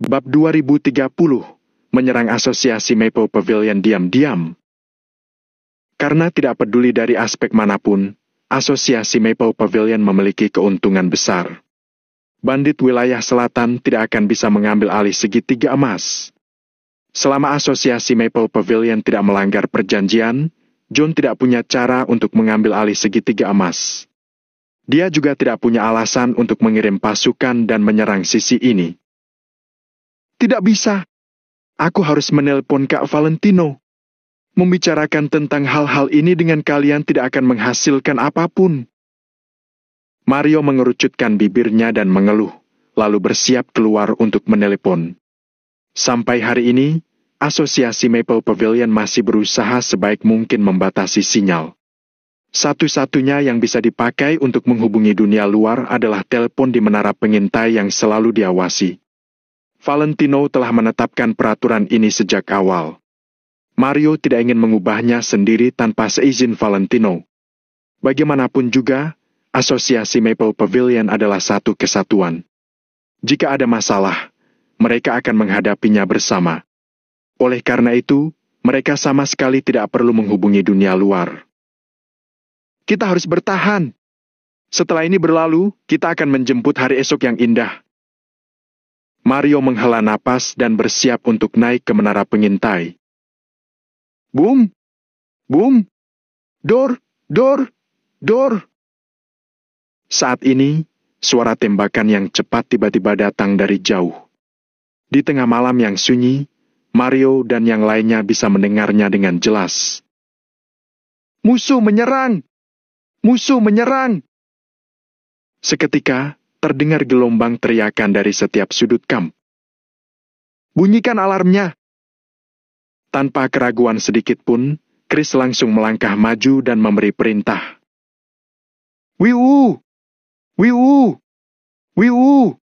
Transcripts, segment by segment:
Bab 2030, menyerang asosiasi Maple Pavilion diam-diam. Karena tidak peduli dari aspek manapun, asosiasi Maple Pavilion memiliki keuntungan besar. Bandit wilayah selatan tidak akan bisa mengambil alih segitiga emas. Selama asosiasi Maple Pavilion tidak melanggar perjanjian, John tidak punya cara untuk mengambil alih segitiga emas. Dia juga tidak punya alasan untuk mengirim pasukan dan menyerang sisi ini. Tidak bisa. Aku harus menelpon Kak Valentino. Membicarakan tentang hal-hal ini dengan kalian tidak akan menghasilkan apapun. Mario mengerucutkan bibirnya dan mengeluh, lalu bersiap keluar untuk menelepon. Sampai hari ini, asosiasi Maple Pavilion masih berusaha sebaik mungkin membatasi sinyal. Satu-satunya yang bisa dipakai untuk menghubungi dunia luar adalah telepon di menara pengintai yang selalu diawasi. Valentino telah menetapkan peraturan ini sejak awal. Mario tidak ingin mengubahnya sendiri tanpa seizin Valentino. Bagaimanapun juga, asosiasi Maple Pavilion adalah satu kesatuan. Jika ada masalah, mereka akan menghadapinya bersama. Oleh karena itu, mereka sama sekali tidak perlu menghubungi dunia luar. Kita harus bertahan. Setelah ini berlalu, kita akan menjemput hari esok yang indah. Mario menghela napas dan bersiap untuk naik ke menara pengintai. Boom! Boom! Dor! Dor! Dor! Saat ini, suara tembakan yang cepat tiba-tiba datang dari jauh. Di tengah malam yang sunyi, Mario dan yang lainnya bisa mendengarnya dengan jelas. Musuh menyerang! Musuh menyerang! Seketika, terdengar gelombang teriakan dari setiap sudut kamp. Bunyikan alarmnya! Tanpa keraguan sedikit pun, Chris langsung melangkah maju dan memberi perintah. Wiu! Wiu! Wiu!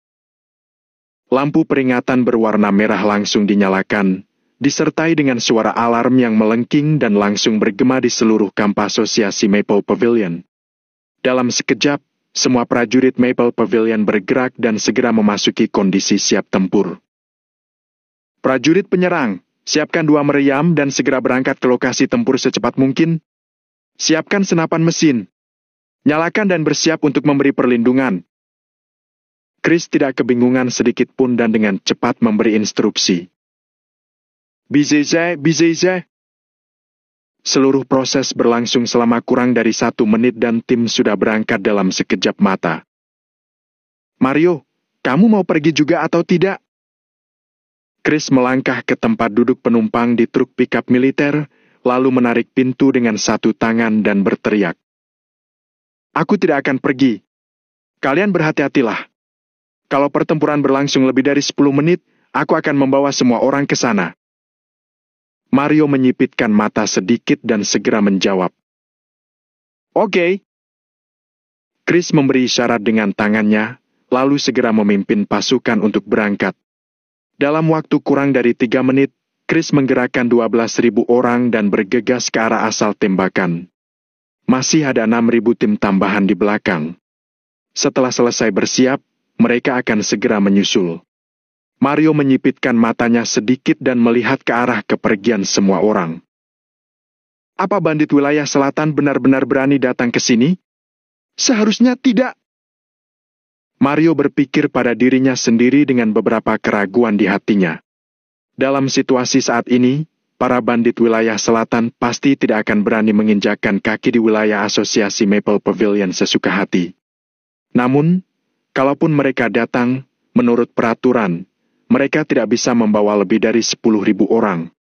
Lampu peringatan berwarna merah langsung dinyalakan, disertai dengan suara alarm yang melengking dan langsung bergema di seluruh kamp asosiasi Maple Pavilion. Dalam sekejap, semua prajurit Maple Pavilion bergerak dan segera memasuki kondisi siap tempur. Prajurit penyerang, siapkan 2 meriam dan segera berangkat ke lokasi tempur secepat mungkin. Siapkan senapan mesin. Nyalakan dan bersiap untuk memberi perlindungan. Chris tidak kebingungan sedikit pun dan dengan cepat memberi instruksi. Bizeze, bizeze. Seluruh proses berlangsung selama kurang dari 1 menit dan tim sudah berangkat dalam sekejap mata. Mario, kamu mau pergi juga atau tidak? Chris melangkah ke tempat duduk penumpang di truk pickup militer, lalu menarik pintu dengan satu tangan dan berteriak. Aku tidak akan pergi. Kalian berhati-hatilah. Kalau pertempuran berlangsung lebih dari 10 menit, aku akan membawa semua orang ke sana. Mario menyipitkan mata sedikit dan segera menjawab. Oke. Chris memberi isyarat dengan tangannya, lalu segera memimpin pasukan untuk berangkat. Dalam waktu kurang dari 3 menit, Chris menggerakkan 12.000 orang dan bergegas ke arah asal tembakan. Masih ada 6.000 tim tambahan di belakang. Setelah selesai bersiap, mereka akan segera menyusul. Mario menyipitkan matanya sedikit dan melihat ke arah kepergian semua orang. Apa bandit wilayah selatan benar-benar berani datang ke sini? Seharusnya tidak. Mario berpikir pada dirinya sendiri dengan beberapa keraguan di hatinya. Dalam situasi saat ini, para bandit wilayah selatan pasti tidak akan berani menginjakkan kaki di wilayah asosiasi Maple Pavilion sesuka hati. Namun, kalaupun mereka datang, menurut peraturan, mereka tidak bisa membawa lebih dari 10.000 orang.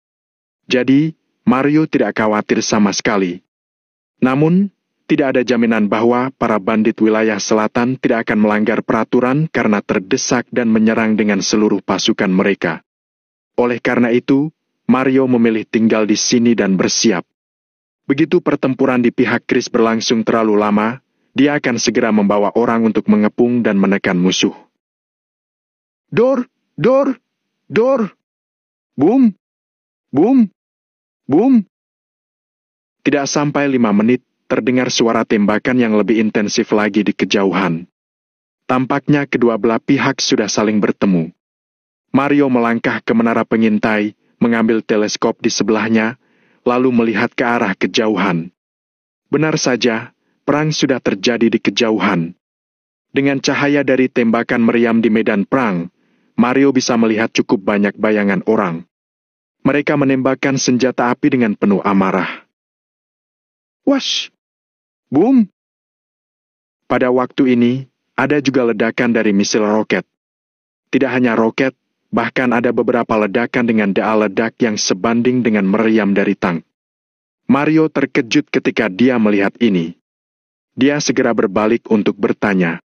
Jadi, Mario tidak khawatir sama sekali. Namun, tidak ada jaminan bahwa para bandit wilayah selatan tidak akan melanggar peraturan karena terdesak dan menyerang dengan seluruh pasukan mereka. Oleh karena itu, Mario memilih tinggal di sini dan bersiap. Begitu pertempuran di pihak Chris berlangsung terlalu lama, dia akan segera membawa orang untuk mengepung dan menekan musuh. Dor! Dor! Dor! Boom! Boom! Boom! Tidak sampai 5 menit, terdengar suara tembakan yang lebih intensif lagi di kejauhan. Tampaknya kedua belah pihak sudah saling bertemu. Mario melangkah ke menara pengintai, mengambil teleskop di sebelahnya, lalu melihat ke arah kejauhan. Benar saja, perang sudah terjadi di kejauhan. Dengan cahaya dari tembakan meriam di medan perang, Mario bisa melihat cukup banyak bayangan orang. Mereka menembakkan senjata api dengan penuh amarah. Wash! Boom! Pada waktu ini, ada juga ledakan dari misil roket. Tidak hanya roket, bahkan ada beberapa ledakan dengan daya ledak yang sebanding dengan meriam dari tank. Mario terkejut ketika dia melihat ini. Dia segera berbalik untuk bertanya.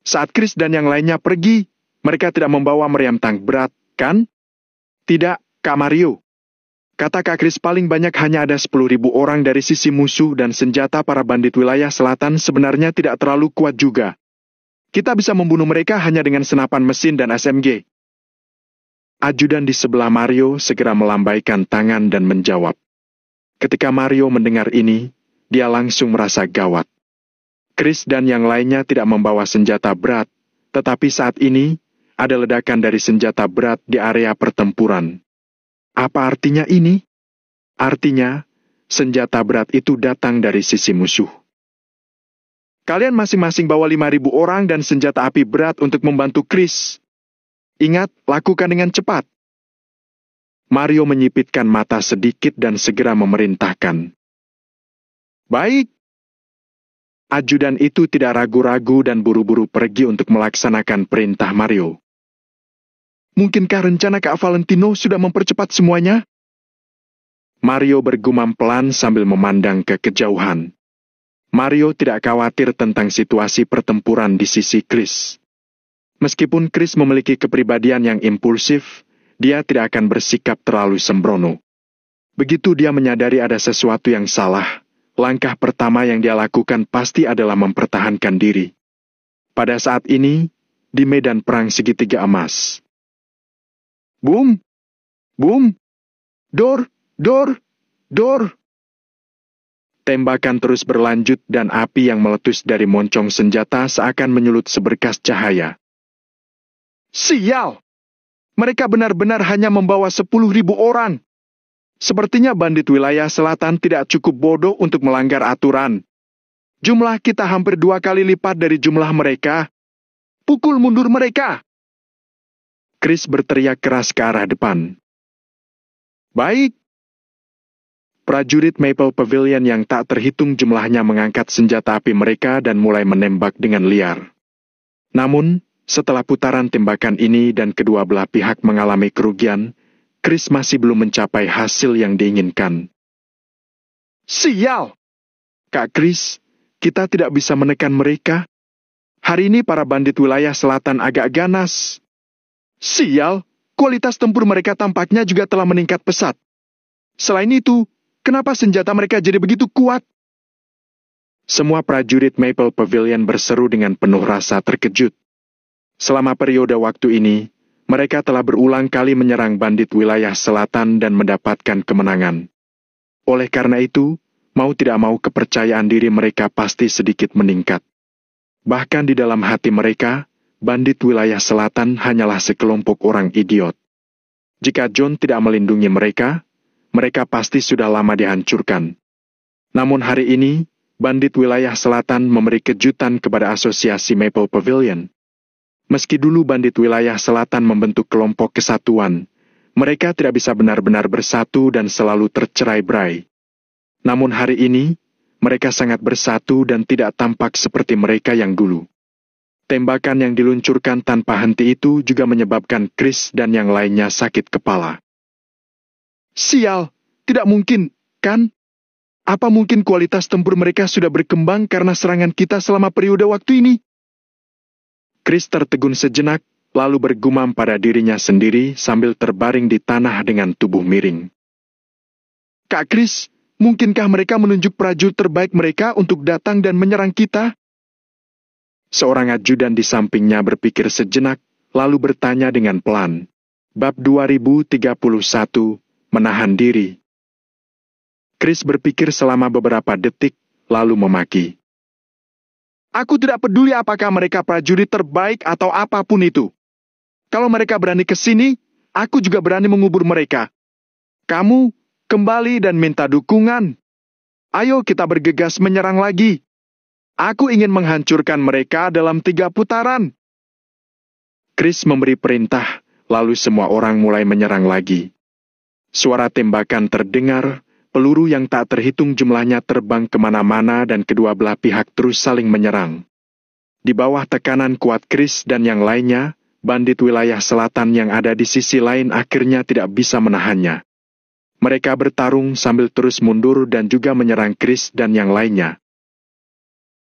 Saat Chris dan yang lainnya pergi, mereka tidak membawa meriam tank berat, kan? Tidak, Kak Mario. Kata Kak Chris paling banyak hanya ada 10.000 orang dari sisi musuh dan senjata para bandit wilayah selatan sebenarnya tidak terlalu kuat juga. Kita bisa membunuh mereka hanya dengan senapan mesin dan SMG. Ajudan di sebelah Mario segera melambaikan tangan dan menjawab. Ketika Mario mendengar ini, dia langsung merasa gawat. Chris dan yang lainnya tidak membawa senjata berat, tetapi saat ini, ada ledakan dari senjata berat di area pertempuran. Apa artinya ini? Artinya, senjata berat itu datang dari sisi musuh. Kalian masing-masing bawa 5.000 orang dan senjata api berat untuk membantu Chris. Ingat, lakukan dengan cepat. Mario menyipitkan mata sedikit dan segera memerintahkan. Baik. Ajudan itu tidak ragu-ragu dan buru-buru pergi untuk melaksanakan perintah Mario. Mungkinkah rencana Kak Valentino sudah mempercepat semuanya? Mario bergumam pelan sambil memandang ke kejauhan. Mario tidak khawatir tentang situasi pertempuran di sisi Chris. Meskipun Chris memiliki kepribadian yang impulsif, dia tidak akan bersikap terlalu sembrono. Begitu dia menyadari ada sesuatu yang salah, langkah pertama yang dia lakukan pasti adalah mempertahankan diri. Pada saat ini, di medan perang segitiga emas. Boom! Boom! Dor! Dor! Dor! Tembakan terus berlanjut dan api yang meletus dari moncong senjata seakan menyulut seberkas cahaya. Sial! Mereka benar-benar hanya membawa 10.000 orang. Sepertinya bandit wilayah selatan tidak cukup bodoh untuk melanggar aturan. Jumlah kita hampir 2 kali lipat dari jumlah mereka. Pukul mundur mereka! Chris berteriak keras ke arah depan. Baik. Prajurit Maple Pavilion yang tak terhitung jumlahnya mengangkat senjata api mereka dan mulai menembak dengan liar. Namun, setelah putaran tembakan ini dan kedua belah pihak mengalami kerugian, Chris masih belum mencapai hasil yang diinginkan. Sial! Kak Chris, kita tidak bisa menekan mereka. Hari ini para bandit wilayah selatan agak ganas. Sial, kualitas tempur mereka tampaknya juga telah meningkat pesat. Selain itu, kenapa senjata mereka jadi begitu kuat? Semua prajurit Maple Pavilion berseru dengan penuh rasa terkejut. Selama periode waktu ini, mereka telah berulang kali menyerang bandit wilayah selatan dan mendapatkan kemenangan. Oleh karena itu, mau tidak mau kepercayaan diri mereka pasti sedikit meningkat. Bahkan di dalam hati mereka, bandit wilayah selatan hanyalah sekelompok orang idiot. Jika John tidak melindungi mereka, mereka pasti sudah lama dihancurkan. Namun hari ini, bandit wilayah selatan memberi kejutan kepada asosiasi Maple Pavilion. Meski dulu bandit wilayah selatan membentuk kelompok kesatuan, mereka tidak bisa benar-benar bersatu dan selalu tercerai-berai. Namun hari ini, mereka sangat bersatu dan tidak tampak seperti mereka yang dulu. Tembakan yang diluncurkan tanpa henti itu juga menyebabkan Chris dan yang lainnya sakit kepala. Sial, tidak mungkin, kan? Apa mungkin kualitas tempur mereka sudah berkembang karena serangan kita selama periode waktu ini? Chris tertegun sejenak, lalu bergumam pada dirinya sendiri sambil terbaring di tanah dengan tubuh miring. Kak Chris, mungkinkah mereka menunjuk prajurit terbaik mereka untuk datang dan menyerang kita? Seorang ajudan di sampingnya berpikir sejenak, lalu bertanya dengan pelan. Bab 2031, Menahan Diri. Chris berpikir selama beberapa detik, lalu memaki. Aku tidak peduli apakah mereka prajurit terbaik atau apapun itu. Kalau mereka berani ke sini, aku juga berani mengubur mereka. Kamu kembali dan minta dukungan. Ayo kita bergegas menyerang lagi. Aku ingin menghancurkan mereka dalam 3 putaran. Chris memberi perintah, lalu semua orang mulai menyerang lagi. Suara tembakan terdengar, peluru yang tak terhitung jumlahnya terbang kemana-mana dan kedua belah pihak terus saling menyerang. Di bawah tekanan kuat Chris dan yang lainnya, bandit wilayah selatan yang ada di sisi lain akhirnya tidak bisa menahannya. Mereka bertarung sambil terus mundur dan juga menyerang Chris dan yang lainnya.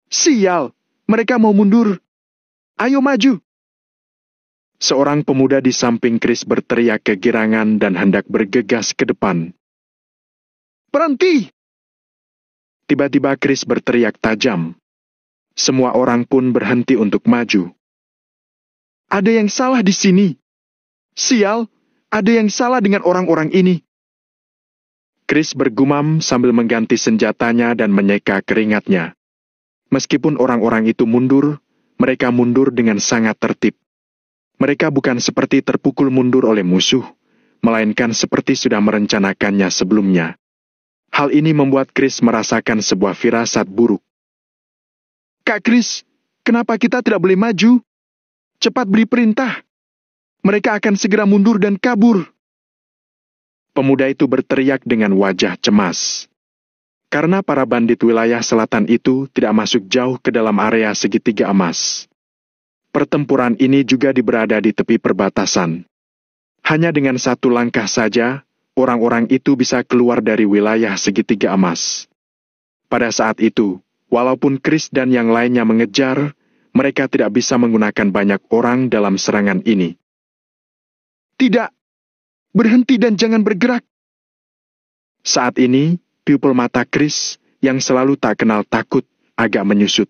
Sial, mereka mau mundur. Ayo maju. Seorang pemuda di samping Chris berteriak kegirangan dan hendak bergegas ke depan. Berhenti! Tiba-tiba Chris berteriak tajam. Semua orang pun berhenti untuk maju. Ada yang salah di sini. Sial, ada yang salah dengan orang-orang ini. Chris bergumam sambil mengganti senjatanya dan menyeka keringatnya. Meskipun orang-orang itu mundur, mereka mundur dengan sangat tertib. Mereka bukan seperti terpukul mundur oleh musuh, melainkan seperti sudah merencanakannya sebelumnya. Hal ini membuat Chris merasakan sebuah firasat buruk. Kak Chris, kenapa kita tidak boleh maju? Cepat beri perintah. Mereka akan segera mundur dan kabur. Pemuda itu berteriak dengan wajah cemas. Karena para bandit wilayah selatan itu tidak masuk jauh ke dalam area segitiga emas. Pertempuran ini juga berada di tepi perbatasan. Hanya dengan 1 langkah saja, orang-orang itu bisa keluar dari wilayah segitiga emas. Pada saat itu, walaupun Chris dan yang lainnya mengejar, mereka tidak bisa menggunakan banyak orang dalam serangan ini. Tidak! Berhenti dan jangan bergerak. Saat ini, pupil mata Chris, yang selalu tak kenal takut, agak menyusut.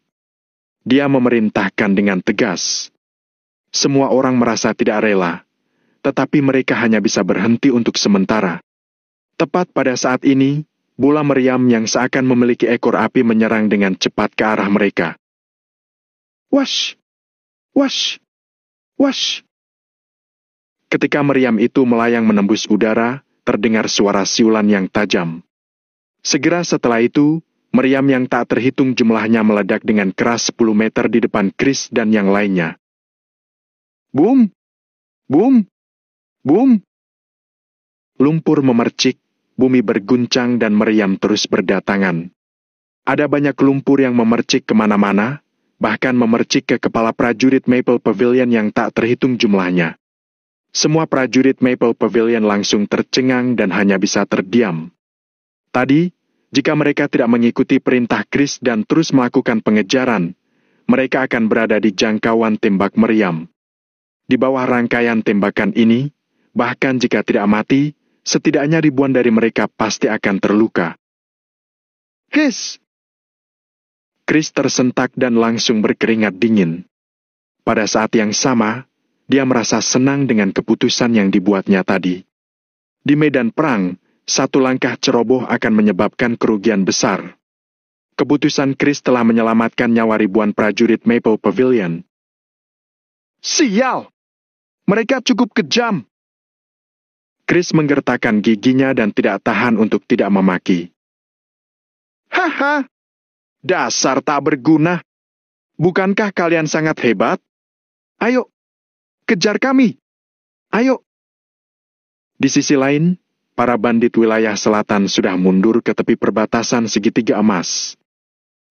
Dia memerintahkan dengan tegas. Semua orang merasa tidak rela, tetapi mereka hanya bisa berhenti untuk sementara. Tepat pada saat ini, bola meriam yang seakan memiliki ekor api menyerang dengan cepat ke arah mereka. Wash! Wash! Wash! Ketika meriam itu melayang menembus udara, terdengar suara siulan yang tajam. Segera setelah itu, meriam yang tak terhitung jumlahnya meledak dengan keras 10 meter di depan Chris dan yang lainnya. Boom! Boom! Boom! Lumpur memercik, bumi berguncang dan meriam terus berdatangan. Ada banyak lumpur yang memercik kemana-mana, bahkan memercik ke kepala prajurit Maple Pavilion yang tak terhitung jumlahnya. Semua prajurit Maple Pavilion langsung tercengang dan hanya bisa terdiam. Tadi, jika mereka tidak mengikuti perintah Chris dan terus melakukan pengejaran, mereka akan berada di jangkauan tembak meriam. Di bawah rangkaian tembakan ini, bahkan jika tidak mati, setidaknya ribuan dari mereka pasti akan terluka. Hiss! Chris tersentak dan langsung berkeringat dingin. Pada saat yang sama, dia merasa senang dengan keputusan yang dibuatnya tadi. Di medan perang, 1 langkah ceroboh akan menyebabkan kerugian besar. Keputusan Chris telah menyelamatkan nyawa ribuan prajurit Maple Pavilion. Sial! Mereka cukup kejam! Chris menggertakkan giginya dan tidak tahan untuk tidak memaki. Haha! Dasar tak berguna! Bukankah kalian sangat hebat? Ayo! Kejar kami! Ayo! Di sisi lain, para bandit wilayah selatan sudah mundur ke tepi perbatasan segitiga emas.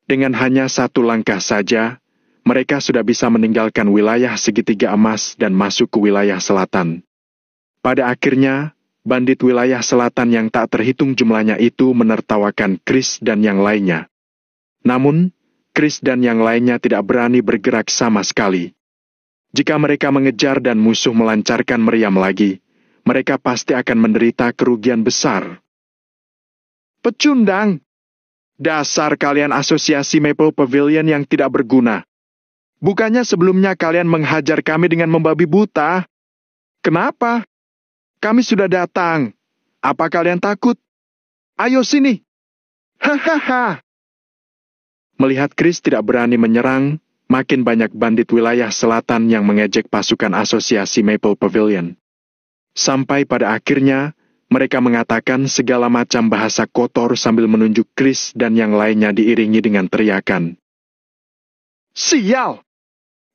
Dengan hanya 1 langkah saja, mereka sudah bisa meninggalkan wilayah segitiga emas dan masuk ke wilayah selatan. Pada akhirnya, bandit wilayah selatan yang tak terhitung jumlahnya itu menertawakan Chris dan yang lainnya. Namun, Chris dan yang lainnya tidak berani bergerak sama sekali. Jika mereka mengejar dan musuh melancarkan meriam lagi, mereka pasti akan menderita kerugian besar. Pecundang! Dasar kalian asosiasi Maple Pavilion yang tidak berguna. Bukannya sebelumnya kalian menghajar kami dengan membabi buta? Kenapa? Kami sudah datang. Apa kalian takut? Ayo sini! Hahaha! Melihat Chris tidak berani menyerang, makin banyak bandit wilayah selatan yang mengejek pasukan asosiasi Maple Pavilion. Sampai pada akhirnya, mereka mengatakan segala macam bahasa kotor sambil menunjuk Chris dan yang lainnya diiringi dengan teriakan. Sial!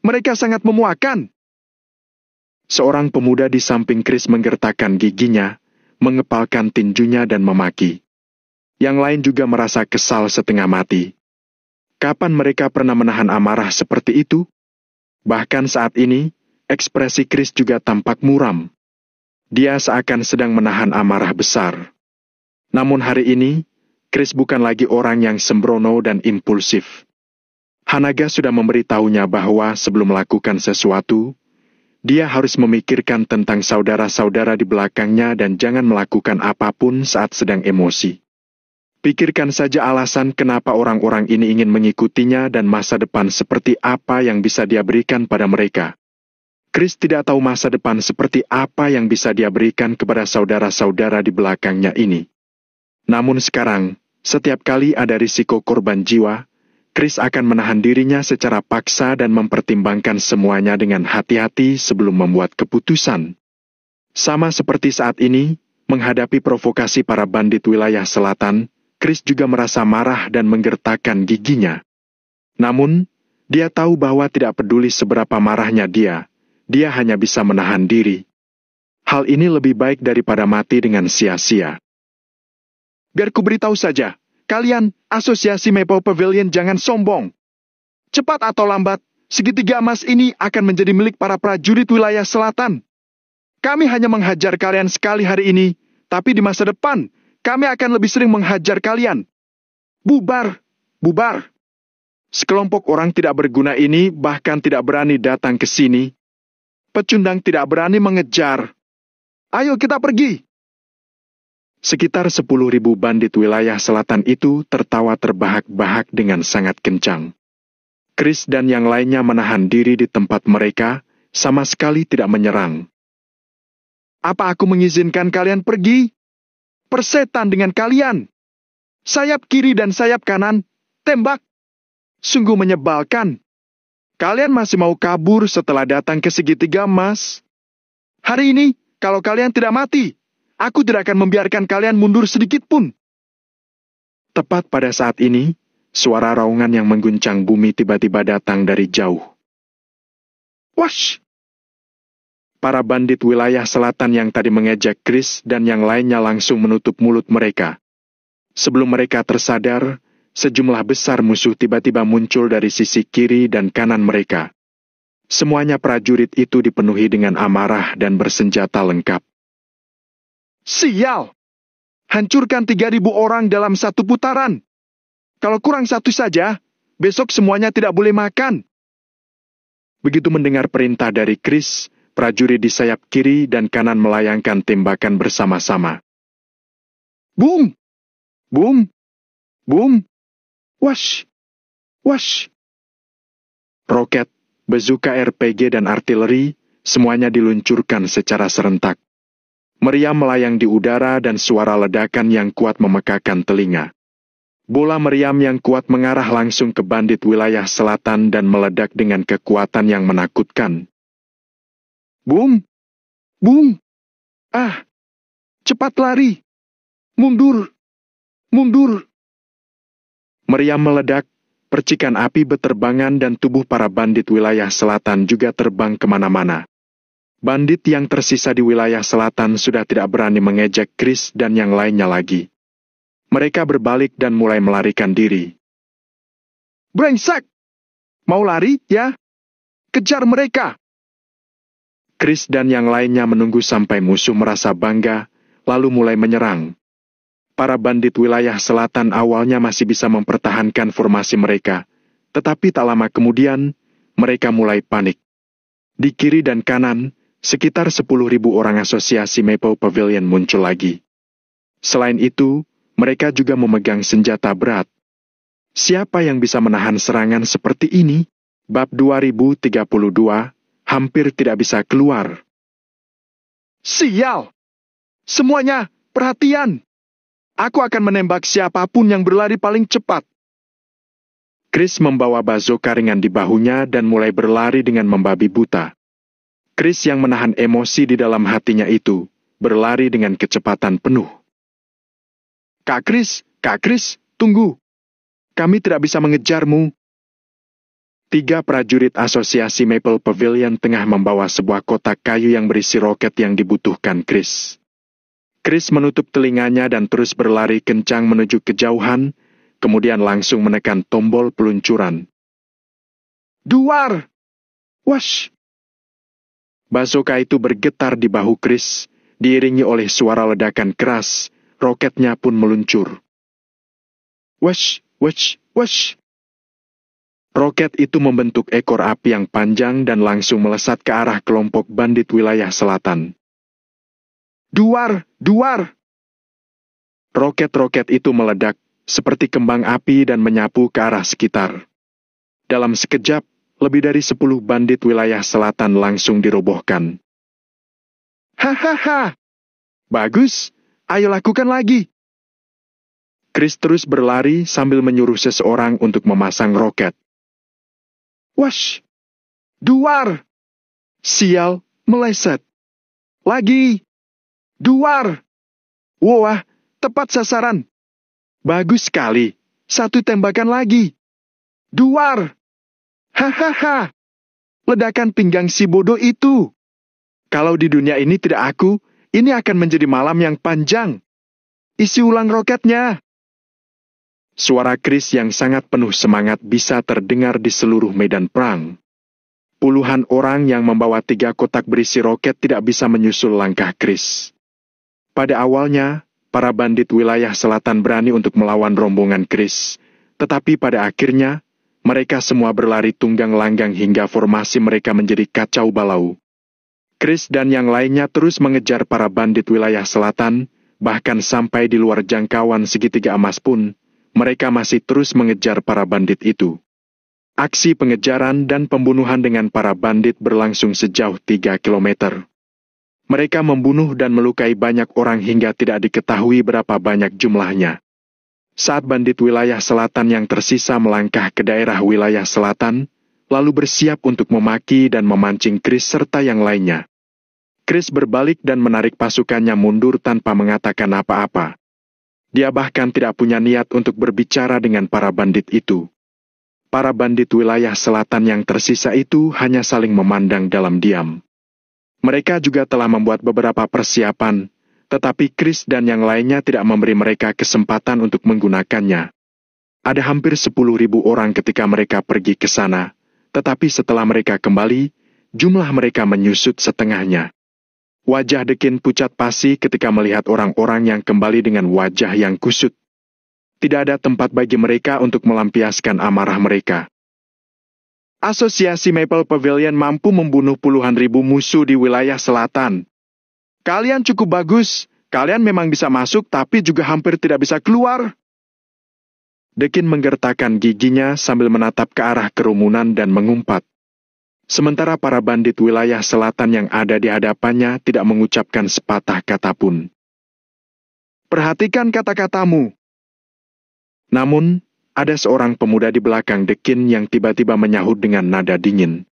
Mereka sangat memuakan! Seorang pemuda di samping Chris menggertakkan giginya, mengepalkan tinjunya dan memaki. Yang lain juga merasa kesal setengah mati. Kapan mereka pernah menahan amarah seperti itu? Bahkan saat ini, ekspresi Chris juga tampak muram. Dia seakan sedang menahan amarah besar. Namun hari ini, Chris bukan lagi orang yang sembrono dan impulsif. Hanaga sudah memberitahunya bahwa sebelum melakukan sesuatu, dia harus memikirkan tentang saudara-saudara di belakangnya dan jangan melakukan apapun saat sedang emosi. Pikirkan saja alasan kenapa orang-orang ini ingin mengikutinya dan masa depan seperti apa yang bisa dia berikan pada mereka. Chris tidak tahu masa depan seperti apa yang bisa dia berikan kepada saudara-saudara di belakangnya ini. Namun sekarang, setiap kali ada risiko korban jiwa, Chris akan menahan dirinya secara paksa dan mempertimbangkan semuanya dengan hati-hati sebelum membuat keputusan. Sama seperti saat ini, menghadapi provokasi para bandit wilayah selatan, Chris juga merasa marah dan menggertakkan giginya. Namun, dia tahu bahwa tidak peduli seberapa marahnya dia hanya bisa menahan diri. Hal ini lebih baik daripada mati dengan sia-sia. Biar ku beritahu saja, kalian, asosiasi Maple Pavilion jangan sombong. Cepat atau lambat, segitiga emas ini akan menjadi milik para prajurit wilayah selatan. Kami hanya menghajar kalian sekali hari ini, tapi di masa depan, kami akan lebih sering menghajar kalian. Bubar! Bubar! Sekelompok orang tidak berguna ini bahkan tidak berani datang ke sini. Pecundang tidak berani mengejar. Ayo kita pergi! Sekitar 10.000 bandit wilayah selatan itu tertawa terbahak-bahak dengan sangat kencang. Chris dan yang lainnya menahan diri di tempat mereka, sama sekali tidak menyerang. Apa aku mengizinkan kalian pergi? Persetan dengan kalian. Sayap kiri dan sayap kanan, tembak. Sungguh menyebalkan. Kalian masih mau kabur setelah datang ke segitiga emas? Hari ini, kalau kalian tidak mati, aku tidak akan membiarkan kalian mundur sedikit pun. Tepat pada saat ini, suara raungan yang mengguncang bumi tiba-tiba datang dari jauh. Wash! Para bandit wilayah selatan yang tadi mengejek Chris dan yang lainnya langsung menutup mulut mereka. Sebelum mereka tersadar, sejumlah besar musuh tiba-tiba muncul dari sisi kiri dan kanan mereka. Semuanya prajurit itu dipenuhi dengan amarah dan bersenjata lengkap. Sial! Hancurkan 3.000 orang dalam satu putaran. Kalau kurang satu saja, besok semuanya tidak boleh makan. Begitu mendengar perintah dari Chris, prajurit di sayap kiri dan kanan melayangkan tembakan bersama-sama. Boom! Boom! Boom! Wash! Wash! Roket, bazooka RPG dan artileri, semuanya diluncurkan secara serentak. Meriam melayang di udara dan suara ledakan yang kuat memekakan telinga. Bola meriam yang kuat mengarah langsung ke bandit wilayah selatan dan meledak dengan kekuatan yang menakutkan. Boom! Boom! Ah! Cepat lari! Mundur! Mundur! Meriam meledak, percikan api beterbangan dan tubuh para bandit wilayah selatan juga terbang kemana-mana. Bandit yang tersisa di wilayah selatan sudah tidak berani mengejek Chris dan yang lainnya lagi. Mereka berbalik dan mulai melarikan diri. Brengsek! Mau lari, ya? Kejar mereka! Chris dan yang lainnya menunggu sampai musuh merasa bangga, lalu mulai menyerang. Para bandit wilayah selatan awalnya masih bisa mempertahankan formasi mereka, tetapi tak lama kemudian, mereka mulai panik. Di kiri dan kanan, sekitar 10.000 orang asosiasi Maple Pavilion muncul lagi. Selain itu, mereka juga memegang senjata berat. Siapa yang bisa menahan serangan seperti ini? Bab 2032, hampir tidak bisa keluar. Sial! Semuanya, perhatian! Aku akan menembak siapapun yang berlari paling cepat. Chris membawa bazooka ringan di bahunya dan mulai berlari dengan membabi buta. Chris yang menahan emosi di dalam hatinya itu, berlari dengan kecepatan penuh. Kak Chris, tunggu. Kami tidak bisa mengejarmu. 3 prajurit asosiasi Maple Pavilion tengah membawa sebuah kotak kayu yang berisi roket yang dibutuhkan Chris. Chris menutup telinganya dan terus berlari kencang menuju kejauhan, kemudian langsung menekan tombol peluncuran. Duar! Wash! Bazooka itu bergetar di bahu Chris, diiringi oleh suara ledakan keras, roketnya pun meluncur. Wash! Wash! Wash! Roket itu membentuk ekor api yang panjang dan langsung melesat ke arah kelompok bandit wilayah selatan. Duar! Duar! Roket-roket itu meledak, seperti kembang api dan menyapu ke arah sekitar. Dalam sekejap, lebih dari 10 bandit wilayah selatan langsung dirobohkan. Hahaha! Bagus, ayo lakukan lagi. Chris terus berlari sambil menyuruh seseorang untuk memasang roket. Wash! Duar! Sial, meleset. Lagi! Duar! Wah, tepat sasaran. Bagus sekali. 1 tembakan lagi. Duar! Hahaha! Ledakan pinggang si bodoh itu. Kalau di dunia ini tidak aku, ini akan menjadi malam yang panjang. Isi ulang roketnya. Suara Chris yang sangat penuh semangat bisa terdengar di seluruh medan perang. Puluhan orang yang membawa 3 kotak berisi roket tidak bisa menyusul langkah Chris. Pada awalnya, para bandit wilayah selatan berani untuk melawan rombongan Chris, tetapi pada akhirnya, mereka semua berlari tunggang langgang hingga formasi mereka menjadi kacau balau. Chris dan yang lainnya terus mengejar para bandit wilayah selatan, bahkan sampai di luar jangkauan segitiga emas pun, mereka masih terus mengejar para bandit itu. Aksi pengejaran dan pembunuhan dengan para bandit berlangsung sejauh 3 kilometer. Mereka membunuh dan melukai banyak orang hingga tidak diketahui berapa banyak jumlahnya. Saat bandit wilayah selatan yang tersisa melangkah ke daerah wilayah selatan, lalu bersiap untuk memaki dan memancing Chris serta yang lainnya. Chris berbalik dan menarik pasukannya mundur tanpa mengatakan apa-apa. Dia bahkan tidak punya niat untuk berbicara dengan para bandit itu. Para bandit wilayah selatan yang tersisa itu hanya saling memandang dalam diam. Mereka juga telah membuat beberapa persiapan, tetapi Chris dan yang lainnya tidak memberi mereka kesempatan untuk menggunakannya. Ada hampir 10.000 orang ketika mereka pergi ke sana, tetapi setelah mereka kembali, jumlah mereka menyusut setengahnya. Wajah Dekin pucat pasi ketika melihat orang-orang yang kembali dengan wajah yang kusut. Tidak ada tempat bagi mereka untuk melampiaskan amarah mereka. Asosiasi Maple Pavilion mampu membunuh puluhan ribu musuh di wilayah selatan. Kalian cukup bagus, kalian memang bisa masuk tapi juga hampir tidak bisa keluar. Dekin menggertakkan giginya sambil menatap ke arah kerumunan dan mengumpat. Sementara para bandit wilayah selatan yang ada di hadapannya tidak mengucapkan sepatah kata pun. Perhatikan kata-katamu. Namun, ada seorang pemuda di belakang Dekin yang tiba-tiba menyahut dengan nada dingin.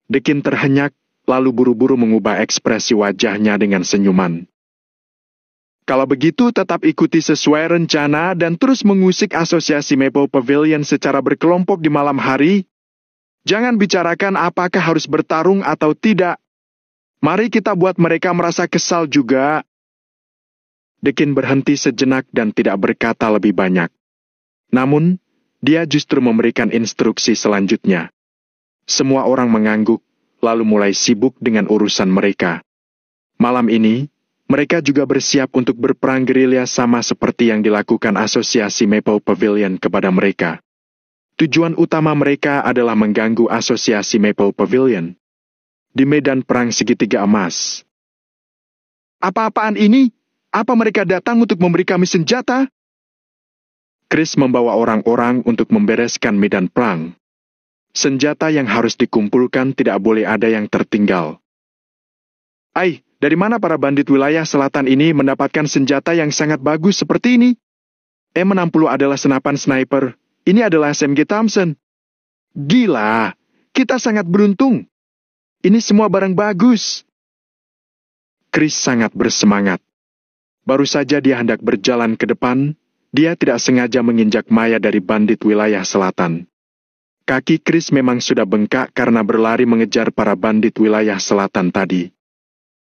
Dekin terhenyak, lalu buru-buru mengubah ekspresi wajahnya dengan senyuman. Kalau begitu tetap ikuti sesuai rencana dan terus mengusik asosiasi Maple Pavilion secara berkelompok di malam hari. Jangan bicarakan apakah harus bertarung atau tidak. Mari kita buat mereka merasa kesal juga. Dekin berhenti sejenak dan tidak berkata lebih banyak. Namun, dia justru memberikan instruksi selanjutnya. Semua orang mengangguk, lalu mulai sibuk dengan urusan mereka. Malam ini, mereka juga bersiap untuk berperang gerilya sama seperti yang dilakukan asosiasi Maple Pavilion kepada mereka. Tujuan utama mereka adalah mengganggu asosiasi Maple Pavilion di medan perang segitiga emas. Apa-apaan ini? Apa mereka datang untuk memberi kami senjata? Chris membawa orang-orang untuk membereskan medan perang. Senjata yang harus dikumpulkan tidak boleh ada yang tertinggal. Dari mana para bandit wilayah selatan ini mendapatkan senjata yang sangat bagus seperti ini? M60 adalah senapan sniper. Ini adalah SMG Thompson. Gila, kita sangat beruntung. Ini semua barang bagus. Chris sangat bersemangat. Baru saja dia hendak berjalan ke depan, dia tidak sengaja menginjak Maya dari bandit wilayah selatan. Kaki Chris memang sudah bengkak karena berlari mengejar para bandit wilayah selatan tadi.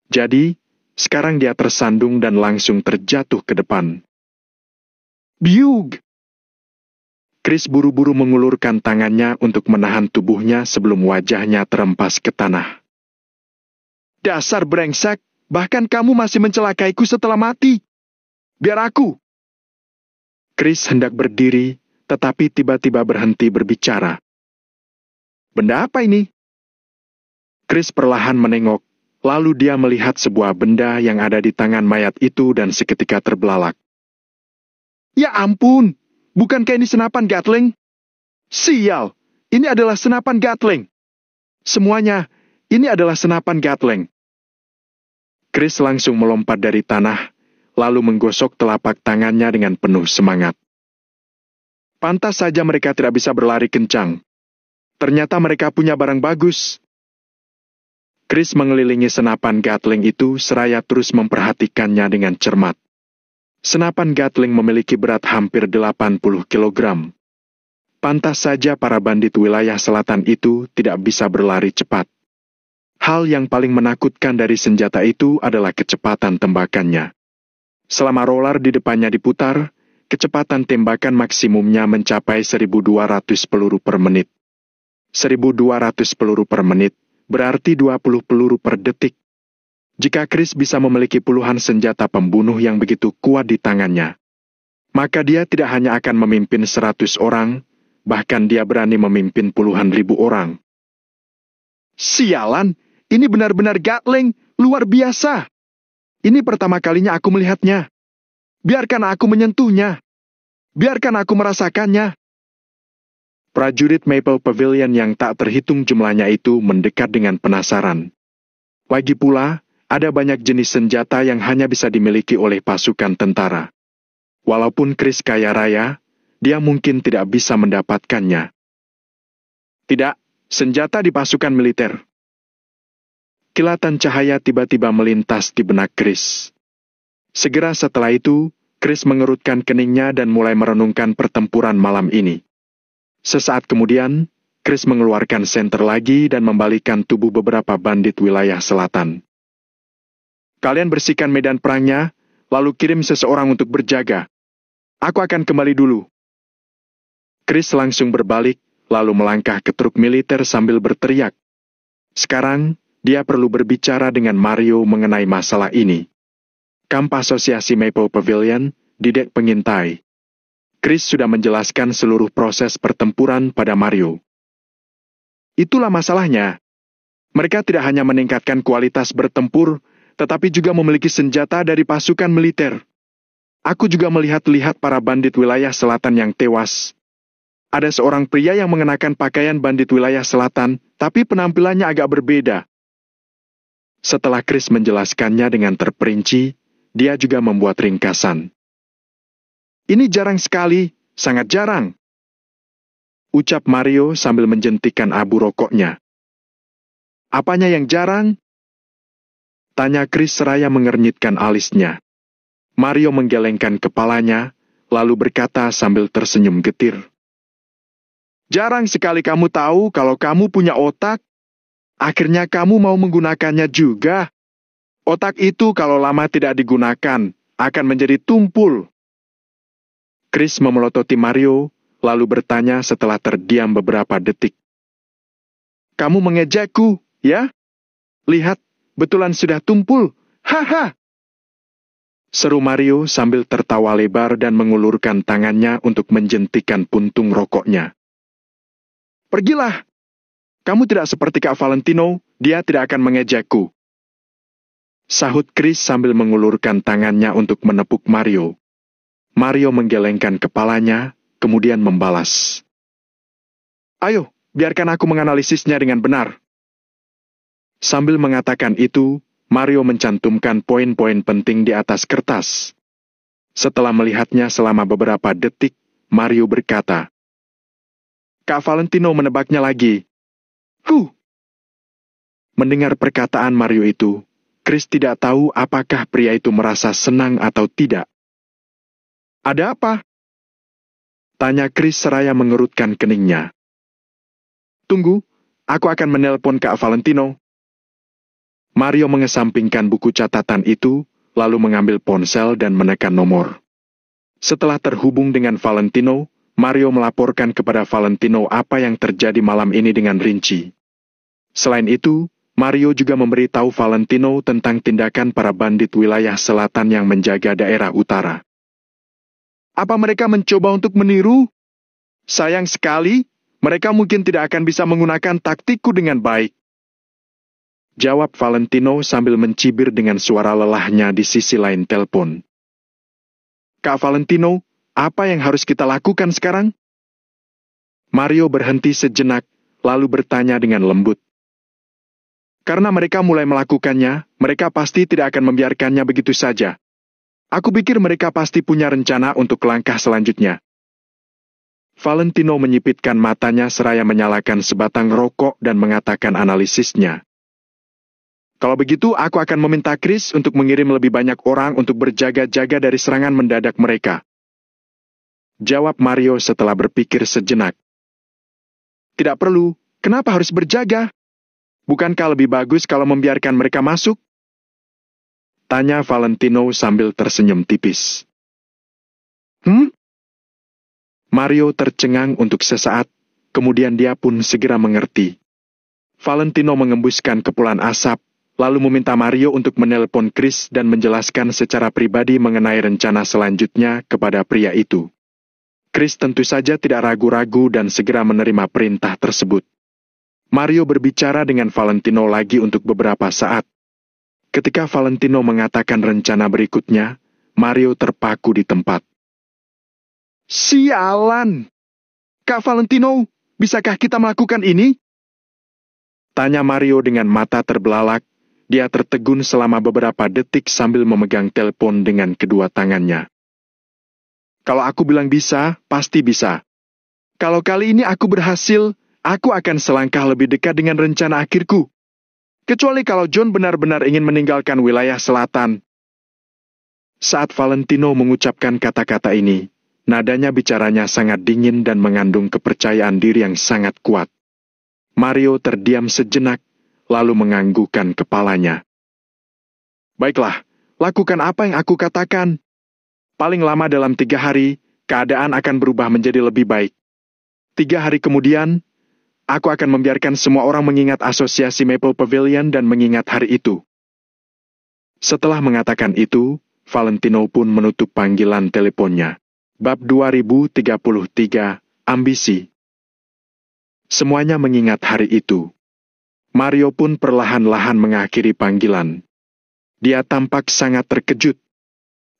Jadi, sekarang dia tersandung dan langsung terjatuh ke depan. Biug! Chris buru-buru mengulurkan tangannya untuk menahan tubuhnya sebelum wajahnya terempas ke tanah. Dasar brengsek, bahkan kamu masih mencelakaiku setelah mati. Biar aku! Chris hendak berdiri, tetapi tiba-tiba berhenti berbicara. Benda apa ini? Chris perlahan menengok, lalu dia melihat sebuah benda yang ada di tangan mayat itu dan seketika terbelalak. Ya ampun, bukankah ini senapan Gatling? Sial, ini adalah senapan Gatling. Semuanya, ini adalah senapan Gatling. Chris langsung melompat dari tanah, lalu menggosok telapak tangannya dengan penuh semangat. Pantas saja mereka tidak bisa berlari kencang. Ternyata mereka punya barang bagus. Chris mengelilingi senapan Gatling itu seraya terus memperhatikannya dengan cermat. Senapan Gatling memiliki berat hampir 80 kg. Pantas saja para bandit wilayah selatan itu tidak bisa berlari cepat. Hal yang paling menakutkan dari senjata itu adalah kecepatan tembakannya. Selama roller di depannya diputar, kecepatan tembakan maksimumnya mencapai 1.200 peluru per menit. 1.200 peluru per menit, berarti 20 peluru per detik. Jika Chris bisa memiliki puluhan senjata pembunuh yang begitu kuat di tangannya, maka dia tidak hanya akan memimpin 100 orang, bahkan dia berani memimpin puluhan ribu orang. Sialan, ini benar-benar Gatling, luar biasa. Ini pertama kalinya aku melihatnya. Biarkan aku menyentuhnya. Biarkan aku merasakannya. Prajurit Maple Pavilion yang tak terhitung jumlahnya itu mendekat dengan penasaran. Lagi pula, ada banyak jenis senjata yang hanya bisa dimiliki oleh pasukan tentara. Walaupun Chris kaya raya, dia mungkin tidak bisa mendapatkannya. Tidak, senjata di pasukan militer. Kilatan cahaya tiba-tiba melintas di benak Chris. Segera setelah itu, Chris mengerutkan keningnya dan mulai merenungkan pertempuran malam ini. Sesaat kemudian, Chris mengeluarkan senter lagi dan membalikkan tubuh beberapa bandit wilayah selatan. Kalian bersihkan medan perangnya, lalu kirim seseorang untuk berjaga. Aku akan kembali dulu. Chris langsung berbalik, lalu melangkah ke truk militer sambil berteriak. Sekarang, dia perlu berbicara dengan Mario mengenai masalah ini. Kamp Asosiasi Maple Pavilion, di dek pengintai. Chris sudah menjelaskan seluruh proses pertempuran pada Mario. Itulah masalahnya. Mereka tidak hanya meningkatkan kualitas bertempur, tetapi juga memiliki senjata dari pasukan militer. Aku juga melihat-lihat para bandit wilayah selatan yang tewas. Ada seorang pria yang mengenakan pakaian bandit wilayah selatan, tapi penampilannya agak berbeda. Setelah Chris menjelaskannya dengan terperinci, dia juga membuat ringkasan. Ini jarang sekali, sangat jarang. Ucap Mario sambil menjentikan abu rokoknya. Apanya yang jarang? Tanya Chris seraya mengernyitkan alisnya. Mario menggelengkan kepalanya, lalu berkata sambil tersenyum getir. Jarang sekali kamu tahu kalau kamu punya otak. Akhirnya kamu mau menggunakannya juga. Otak itu kalau lama tidak digunakan, akan menjadi tumpul. Chris memelototi Mario, lalu bertanya setelah terdiam beberapa detik. Kamu mengejekku, ya? Lihat, betulan sudah tumpul. Haha! Seru Mario sambil tertawa lebar dan mengulurkan tangannya untuk menjentikan puntung rokoknya. Pergilah! Kamu tidak seperti Kak Valentino, dia tidak akan mengejekku. Sahut Chris sambil mengulurkan tangannya untuk menepuk Mario. Mario menggelengkan kepalanya, kemudian membalas. Ayo, biarkan aku menganalisisnya dengan benar. Sambil mengatakan itu, Mario mencantumkan poin-poin penting di atas kertas. Setelah melihatnya selama beberapa detik, Mario berkata, "Kak Valentino menebaknya lagi." Huh! Mendengar perkataan Mario itu, Chris tidak tahu apakah pria itu merasa senang atau tidak. "Ada apa?" tanya Chris seraya mengerutkan keningnya. "Tunggu, aku akan menelpon Kak Valentino." Mario mengesampingkan buku catatan itu, lalu mengambil ponsel dan menekan nomor. Setelah terhubung dengan Valentino, Mario melaporkan kepada Valentino apa yang terjadi malam ini dengan rinci. Selain itu, Mario juga memberitahu Valentino tentang tindakan para bandit wilayah selatan yang menjaga daerah utara. "Apa mereka mencoba untuk meniru? Sayang sekali, mereka mungkin tidak akan bisa menggunakan taktikku dengan baik," jawab Valentino sambil mencibir dengan suara lelahnya di sisi lain telepon. "Kak Valentino, apa yang harus kita lakukan sekarang?" Mario berhenti sejenak, lalu bertanya dengan lembut. "Karena mereka mulai melakukannya, mereka pasti tidak akan membiarkannya begitu saja. Aku pikir mereka pasti punya rencana untuk langkah selanjutnya." Valentino menyipitkan matanya seraya menyalakan sebatang rokok dan mengatakan analisisnya. "Kalau begitu, aku akan meminta Chris untuk mengirim lebih banyak orang untuk berjaga-jaga dari serangan mendadak mereka," jawab Mario setelah berpikir sejenak. "Tidak perlu, kenapa harus berjaga? Bukankah lebih bagus kalau membiarkan mereka masuk?" tanya Valentino sambil tersenyum tipis. Mario tercengang untuk sesaat, kemudian dia pun segera mengerti. Valentino mengembuskan kepulan asap, lalu meminta Mario untuk menelpon Chris dan menjelaskan secara pribadi mengenai rencana selanjutnya kepada pria itu. Chris tentu saja tidak ragu-ragu dan segera menerima perintah tersebut. Mario berbicara dengan Valentino lagi untuk beberapa saat. Ketika Valentino mengatakan rencana berikutnya, Mario terpaku di tempat. "Sialan! Kak Valentino, bisakah kita melakukan ini?" tanya Mario dengan mata terbelalak. Dia tertegun selama beberapa detik sambil memegang telepon dengan kedua tangannya. "Kalau aku bilang bisa, pasti bisa. Kalau kali ini aku berhasil, aku akan selangkah lebih dekat dengan rencana akhirku. Kecuali kalau John benar-benar ingin meninggalkan wilayah selatan." Saat Valentino mengucapkan kata-kata ini, nadanya bicaranya sangat dingin dan mengandung kepercayaan diri yang sangat kuat. Mario terdiam sejenak, lalu menganggukkan kepalanya. "Baiklah, lakukan apa yang aku katakan. Paling lama dalam 3 hari, keadaan akan berubah menjadi lebih baik. 3 hari kemudian, aku akan membiarkan semua orang mengingat asosiasi Maple Pavilion dan mengingat hari itu." Setelah mengatakan itu, Valentino pun menutup panggilan teleponnya. Bab 2033, Ambisi. Semuanya mengingat hari itu. Mario pun perlahan-lahan mengakhiri panggilan. Dia tampak sangat terkejut.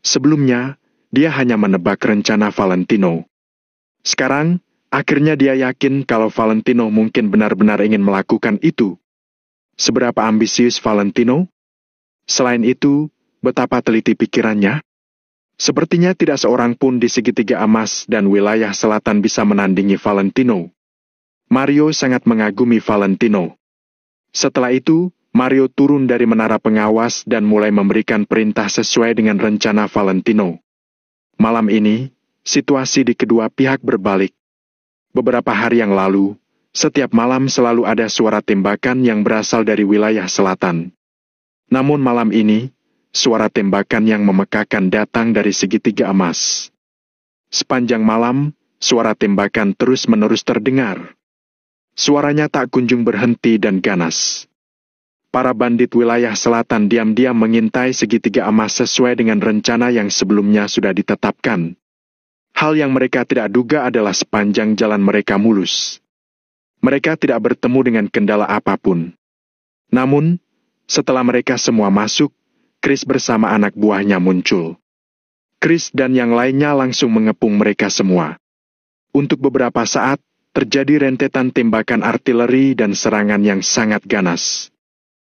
Sebelumnya, dia hanya menebak rencana Valentino. Sekarang, akhirnya dia yakin kalau Valentino mungkin benar-benar ingin melakukan itu. Seberapa ambisius Valentino? Selain itu, betapa teliti pikirannya? Sepertinya tidak seorang pun di segitiga emas dan wilayah selatan bisa menandingi Valentino. Mario sangat mengagumi Valentino. Setelah itu, Mario turun dari menara pengawas dan mulai memberikan perintah sesuai dengan rencana Valentino. Malam ini, situasi di kedua pihak berbalik. Beberapa hari yang lalu, setiap malam selalu ada suara tembakan yang berasal dari wilayah selatan. Namun malam ini, suara tembakan yang memekakan datang dari segitiga emas. Sepanjang malam, suara tembakan terus-menerus terdengar. Suaranya tak kunjung berhenti dan ganas. Para bandit wilayah selatan diam-diam mengintai segitiga emas sesuai dengan rencana yang sebelumnya sudah ditetapkan. Hal yang mereka tidak duga adalah sepanjang jalan mereka mulus. Mereka tidak bertemu dengan kendala apapun. Namun, setelah mereka semua masuk, Chris bersama anak buahnya muncul. Chris dan yang lainnya langsung mengepung mereka semua. Untuk beberapa saat, terjadi rentetan tembakan artileri dan serangan yang sangat ganas.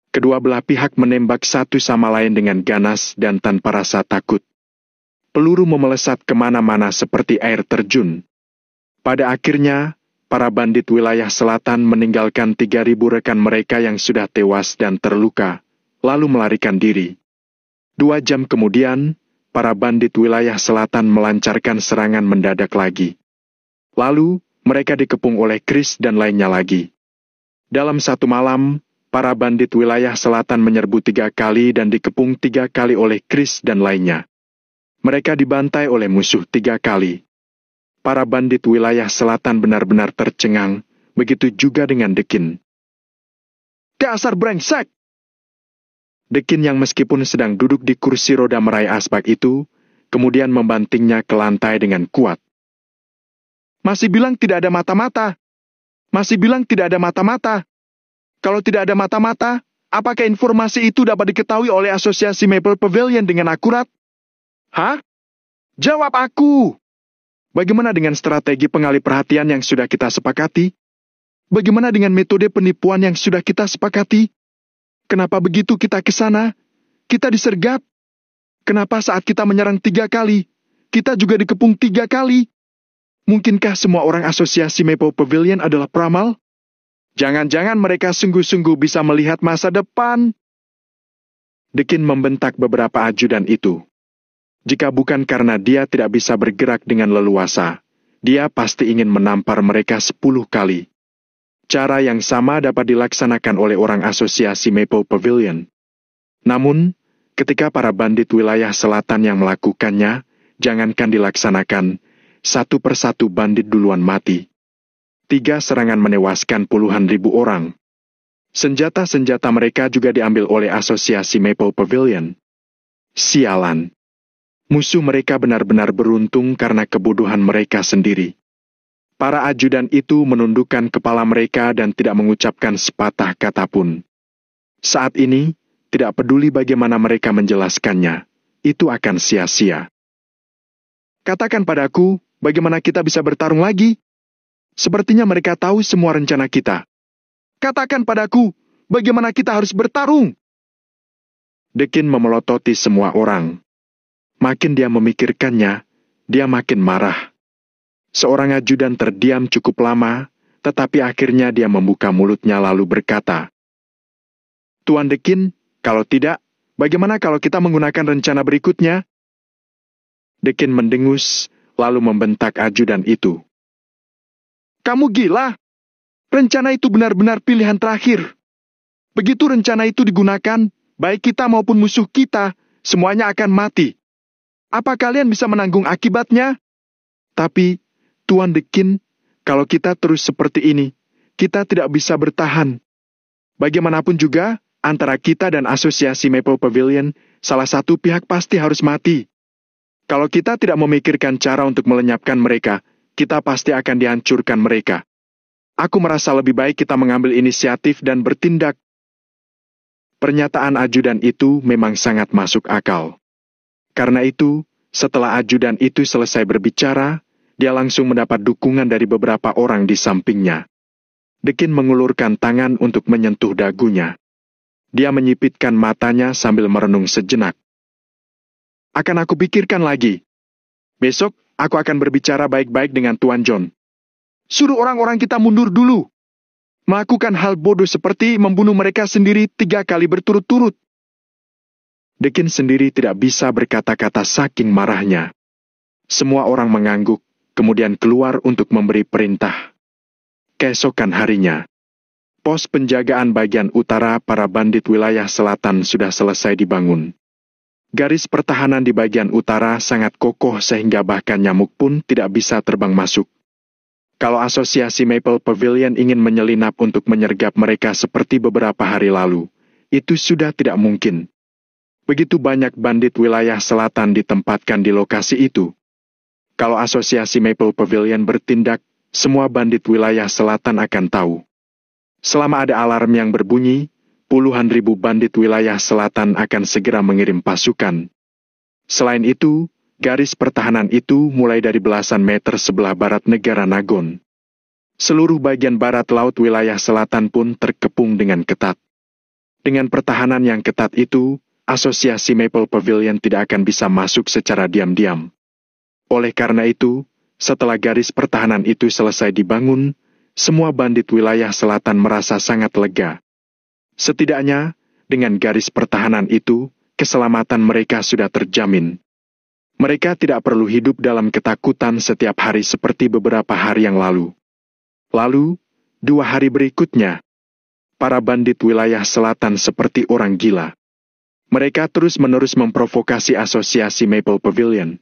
Kedua belah pihak menembak satu sama lain dengan ganas dan tanpa rasa takut. Peluru memelesat kemana-mana seperti air terjun. Pada akhirnya, para bandit wilayah selatan meninggalkan 3.000 rekan mereka yang sudah tewas dan terluka, lalu melarikan diri. 2 jam kemudian, para bandit wilayah selatan melancarkan serangan mendadak lagi. Lalu, mereka dikepung oleh Chris dan lainnya lagi. Dalam satu malam, para bandit wilayah selatan menyerbu 3 kali dan dikepung 3 kali oleh Chris dan lainnya. Mereka dibantai oleh musuh 3 kali. Para bandit wilayah selatan benar-benar tercengang, begitu juga dengan Dekin. Dasar brengsek! Dekin yang meskipun sedang duduk di kursi roda meraih asbak itu, kemudian membantingnya ke lantai dengan kuat. Masih bilang tidak ada mata-mata. Masih bilang tidak ada mata-mata. Kalau tidak ada mata-mata, apakah informasi itu dapat diketahui oleh Asosiasi Maple Pavilion dengan akurat? Hah? Jawab aku! Bagaimana dengan strategi pengalih perhatian yang sudah kita sepakati? Bagaimana dengan metode penipuan yang sudah kita sepakati? Kenapa begitu kita ke sana? Kita disergap. Kenapa saat kita menyerang 3 kali, kita juga dikepung 3 kali? Mungkinkah semua orang Asosiasi Maple Pavilion adalah peramal? Jangan-jangan mereka sungguh-sungguh bisa melihat masa depan. Dekin membentak beberapa ajudan itu. Jika bukan karena dia tidak bisa bergerak dengan leluasa, dia pasti ingin menampar mereka 10 kali. Cara yang sama dapat dilaksanakan oleh orang Asosiasi Maple Pavilion. Namun, ketika para bandit wilayah selatan yang melakukannya, jangankan dilaksanakan, satu persatu bandit duluan mati. 3 serangan menewaskan puluhan ribu orang. Senjata-senjata mereka juga diambil oleh Asosiasi Maple Pavilion. Sialan. Musuh mereka benar-benar beruntung karena kebodohan mereka sendiri. Para ajudan itu menundukkan kepala mereka dan tidak mengucapkan sepatah kata pun. Saat ini, tidak peduli bagaimana mereka menjelaskannya, itu akan sia-sia. Katakan padaku, bagaimana kita bisa bertarung lagi? Sepertinya mereka tahu semua rencana kita. Katakan padaku, bagaimana kita harus bertarung? Dekin memelototi semua orang. Makin dia memikirkannya, dia makin marah. Seorang ajudan terdiam cukup lama, tetapi akhirnya dia membuka mulutnya lalu berkata, Tuan Dekin, kalau tidak, bagaimana kalau kita menggunakan rencana berikutnya? Dekin mendengus, lalu membentak ajudan itu. Kamu gila? Rencana itu benar-benar pilihan terakhir. Begitu rencana itu digunakan, baik kita maupun musuh kita, semuanya akan mati. Apa kalian bisa menanggung akibatnya? Tapi, Tuan Dekin, kalau kita terus seperti ini, kita tidak bisa bertahan. Bagaimanapun juga, antara kita dan Asosiasi Maple Pavilion, salah satu pihak pasti harus mati. Kalau kita tidak memikirkan cara untuk melenyapkan mereka, kita pasti akan dihancurkan mereka. Aku merasa lebih baik kita mengambil inisiatif dan bertindak. Pernyataan ajudan itu memang sangat masuk akal. Karena itu, setelah ajudan itu selesai berbicara, dia langsung mendapat dukungan dari beberapa orang di sampingnya. Dekin mengulurkan tangan untuk menyentuh dagunya. Dia menyipitkan matanya sambil merenung sejenak. Akan aku pikirkan lagi. Besok, aku akan berbicara baik-baik dengan Tuan John. Suruh orang-orang kita mundur dulu. Melakukan hal bodoh seperti membunuh mereka sendiri 3 kali berturut-turut. Dekin sendiri tidak bisa berkata-kata saking marahnya. Semua orang mengangguk, kemudian keluar untuk memberi perintah. Keesokan harinya, pos penjagaan bagian utara para bandit wilayah selatan sudah selesai dibangun. Garis pertahanan di bagian utara sangat kokoh sehingga bahkan nyamuk pun tidak bisa terbang masuk. Kalau Asosiasi Maple Pavilion ingin menyelinap untuk menyergap mereka seperti beberapa hari lalu, itu sudah tidak mungkin. Begitu banyak bandit wilayah selatan ditempatkan di lokasi itu. Kalau Asosiasi Maple Pavilion bertindak, semua bandit wilayah selatan akan tahu. Selama ada alarm yang berbunyi, puluhan ribu bandit wilayah selatan akan segera mengirim pasukan. Selain itu, garis pertahanan itu mulai dari belasan meter sebelah barat negara Nagon. Seluruh bagian barat laut wilayah selatan pun terkepung dengan ketat. Dengan pertahanan yang ketat itu, asosiasi Maple Pavilion tidak akan bisa masuk secara diam-diam. Oleh karena itu, setelah garis pertahanan itu selesai dibangun, semua bandit wilayah selatan merasa sangat lega. Setidaknya, dengan garis pertahanan itu, keselamatan mereka sudah terjamin. Mereka tidak perlu hidup dalam ketakutan setiap hari seperti beberapa hari yang lalu. Lalu, 2 hari berikutnya, para bandit wilayah selatan seperti orang gila. Mereka terus-menerus memprovokasi asosiasi Maple Pavilion.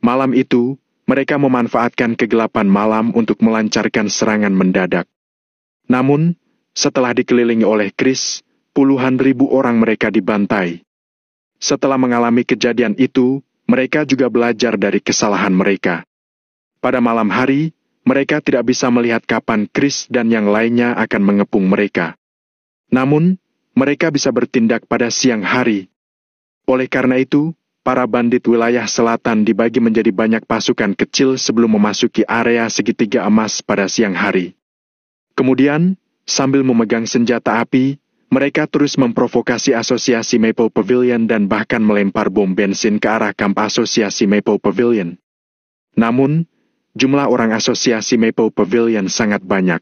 Malam itu, mereka memanfaatkan kegelapan malam untuk melancarkan serangan mendadak. Namun, setelah dikelilingi oleh Chris, puluhan ribu orang mereka dibantai. Setelah mengalami kejadian itu, mereka juga belajar dari kesalahan mereka. Pada malam hari, mereka tidak bisa melihat kapan Chris dan yang lainnya akan mengepung mereka. Namun, mereka bisa bertindak pada siang hari. Oleh karena itu, para bandit wilayah selatan dibagi menjadi banyak pasukan kecil sebelum memasuki area segitiga emas pada siang hari. Kemudian, sambil memegang senjata api, mereka terus memprovokasi asosiasi Maple Pavilion dan bahkan melempar bom bensin ke arah kamp asosiasi Maple Pavilion. Namun, jumlah orang asosiasi Maple Pavilion sangat banyak.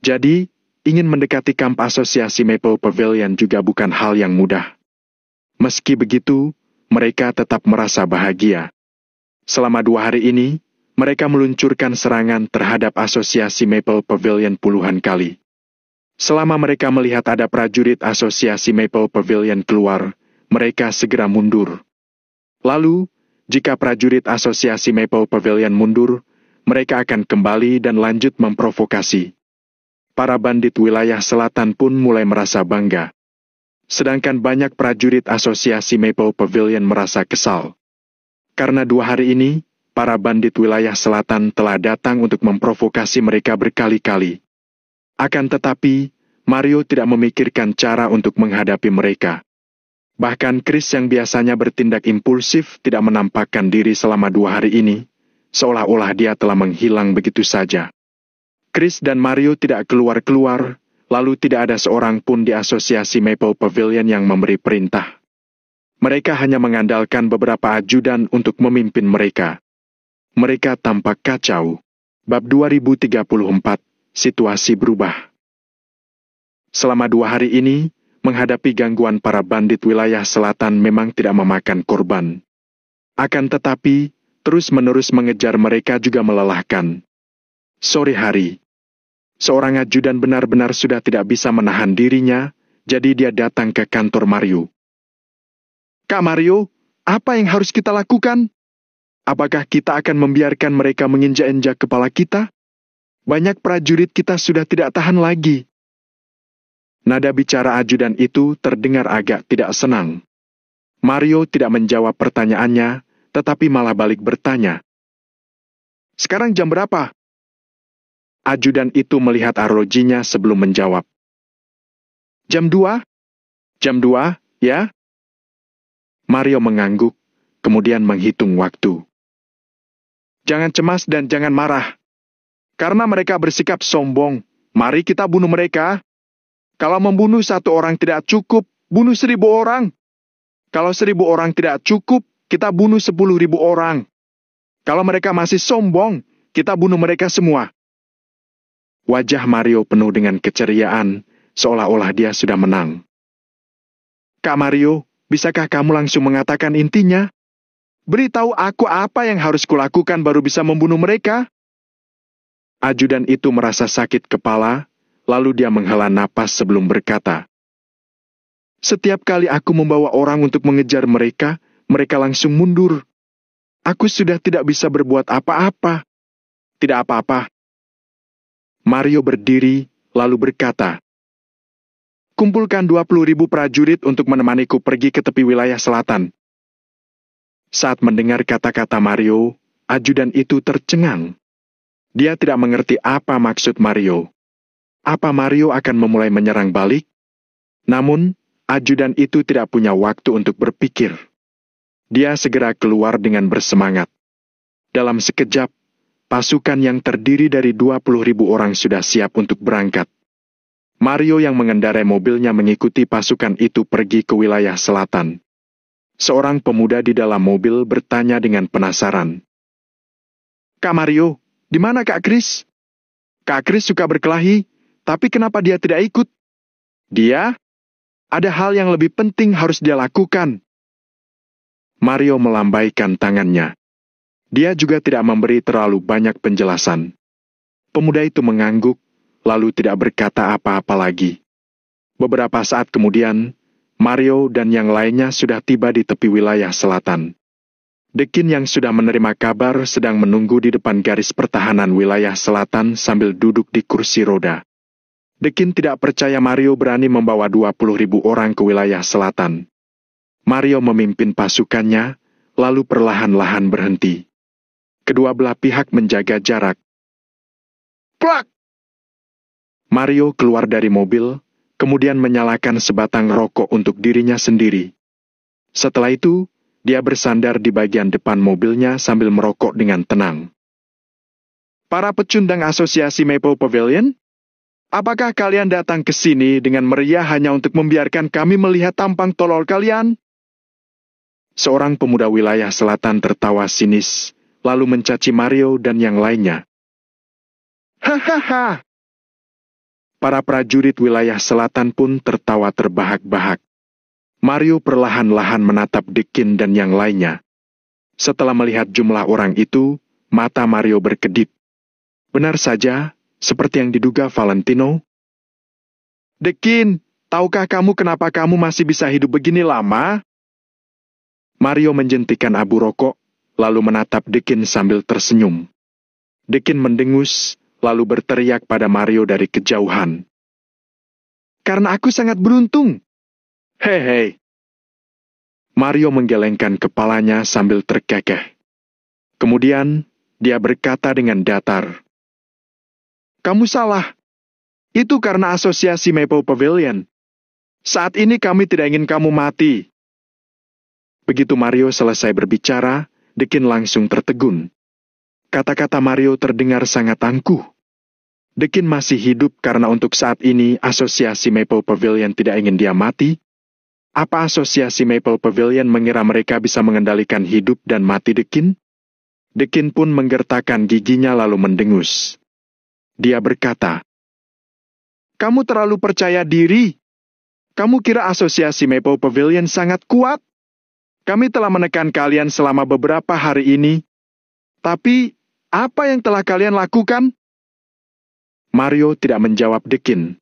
Jadi, ingin mendekati kamp asosiasi Maple Pavilion juga bukan hal yang mudah. Meski begitu, mereka tetap merasa bahagia. Selama 2 hari ini, mereka meluncurkan serangan terhadap asosiasi Maple Pavilion puluhan kali. Selama mereka melihat ada prajurit asosiasi Maple Pavilion keluar, mereka segera mundur. Lalu, jika prajurit asosiasi Maple Pavilion mundur, mereka akan kembali dan lanjut memprovokasi. Para bandit wilayah selatan pun mulai merasa bangga. Sedangkan banyak prajurit asosiasi Maple Pavilion merasa kesal. Karena 2 hari ini, para bandit wilayah selatan telah datang untuk memprovokasi mereka berkali-kali. Akan tetapi, Mario tidak memikirkan cara untuk menghadapi mereka. Bahkan Chris yang biasanya bertindak impulsif tidak menampakkan diri selama 2 hari ini, seolah-olah dia telah menghilang begitu saja. Chris dan Mario tidak keluar-keluar, lalu tidak ada seorang pun di asosiasi Maple Pavilion yang memberi perintah. Mereka hanya mengandalkan beberapa ajudan untuk memimpin mereka. Mereka tampak kacau. Bab 2034, situasi berubah. Selama 2 hari ini, menghadapi gangguan para bandit wilayah selatan memang tidak memakan korban. Akan tetapi, terus-menerus mengejar mereka juga melelahkan. Sore hari, seorang ajudan benar-benar sudah tidak bisa menahan dirinya, jadi dia datang ke kantor Mario. "Kak Mario, apa yang harus kita lakukan? Apakah kita akan membiarkan mereka menginjak-injak kepala kita? Banyak prajurit kita sudah tidak tahan lagi." Nada bicara ajudan itu terdengar agak tidak senang. Mario tidak menjawab pertanyaannya, tetapi malah balik bertanya. "Sekarang jam berapa?" Ajudan itu melihat arlojinya sebelum menjawab. "Jam 2? Jam 2, ya?" Mario mengangguk, kemudian menghitung waktu. "Jangan cemas dan jangan marah. Karena mereka bersikap sombong, mari kita bunuh mereka. Kalau membunuh 1 orang tidak cukup, bunuh 1.000 orang. Kalau 1.000 orang tidak cukup, kita bunuh 10.000 orang. Kalau mereka masih sombong, kita bunuh mereka semua." Wajah Mario penuh dengan keceriaan, seolah-olah dia sudah menang. "Kak Mario, bisakah kamu langsung mengatakan intinya? Beritahu aku apa yang harus kulakukan baru bisa membunuh mereka?" Ajudan itu merasa sakit kepala, lalu dia menghela napas sebelum berkata, "Setiap kali aku membawa orang untuk mengejar mereka, mereka langsung mundur. Aku sudah tidak bisa berbuat apa-apa." "Tidak apa-apa." Mario berdiri, lalu berkata, "Kumpulkan 20.000 prajurit untuk menemaniku pergi ke tepi wilayah selatan." Saat mendengar kata-kata Mario, ajudan itu tercengang. Dia tidak mengerti apa maksud Mario. Apa Mario akan memulai menyerang balik? Namun, ajudan itu tidak punya waktu untuk berpikir. Dia segera keluar dengan bersemangat. Dalam sekejap, pasukan yang terdiri dari 20.000 orang sudah siap untuk berangkat. Mario yang mengendarai mobilnya mengikuti pasukan itu pergi ke wilayah selatan. Seorang pemuda di dalam mobil bertanya dengan penasaran. "Kak Mario, di mana Kak Chris? Kak Chris suka berkelahi, tapi kenapa dia tidak ikut? Dia? Ada hal yang lebih penting harus dia lakukan." Mario melambaikan tangannya. Dia juga tidak memberi terlalu banyak penjelasan. Pemuda itu mengangguk, lalu tidak berkata apa-apa lagi. Beberapa saat kemudian, Mario dan yang lainnya sudah tiba di tepi wilayah selatan. Dekin yang sudah menerima kabar sedang menunggu di depan garis pertahanan wilayah selatan sambil duduk di kursi roda. Dekin tidak percaya Mario berani membawa 20.000 orang ke wilayah selatan. Mario memimpin pasukannya, lalu perlahan-lahan berhenti. Kedua belah pihak menjaga jarak. Plak! Mario keluar dari mobil, kemudian menyalakan sebatang rokok untuk dirinya sendiri. Setelah itu, dia bersandar di bagian depan mobilnya sambil merokok dengan tenang. "Para pecundang Asosiasi Maple Pavilion, apakah kalian datang ke sini dengan meriah hanya untuk membiarkan kami melihat tampang tolol kalian?" Seorang pemuda wilayah selatan tertawa sinis, lalu mencaci Mario dan yang lainnya. "Hahaha!" Para prajurit wilayah selatan pun tertawa terbahak-bahak. Mario perlahan-lahan menatap Dekin dan yang lainnya. Setelah melihat jumlah orang itu, mata Mario berkedip. Benar saja, seperti yang diduga Valentino. "Dekin, tahukah kamu kenapa kamu masih bisa hidup begini lama?" Mario menjentikan abu rokok, lalu menatap Dekin sambil tersenyum. Dekin mendengus, lalu berteriak pada Mario dari kejauhan. "Karena aku sangat beruntung. Hei. Mario menggelengkan kepalanya sambil terkekeh. Kemudian, dia berkata dengan datar. "Kamu salah. Itu karena Asosiasi Maple Pavilion. Saat ini kami tidak ingin kamu mati." Begitu Mario selesai berbicara, Dekin langsung tertegun. Kata-kata Mario terdengar sangat angkuh. Dekin masih hidup karena untuk saat ini Asosiasi Maple Pavilion tidak ingin dia mati? Apa Asosiasi Maple Pavilion mengira mereka bisa mengendalikan hidup dan mati Dekin? Dekin pun menggertakkan giginya lalu mendengus. Dia berkata, "Kamu terlalu percaya diri. Kamu kira Asosiasi Maple Pavilion sangat kuat? Kami telah menekan kalian selama beberapa hari ini. Tapi, apa yang telah kalian lakukan?" Mario tidak menjawab Dekin.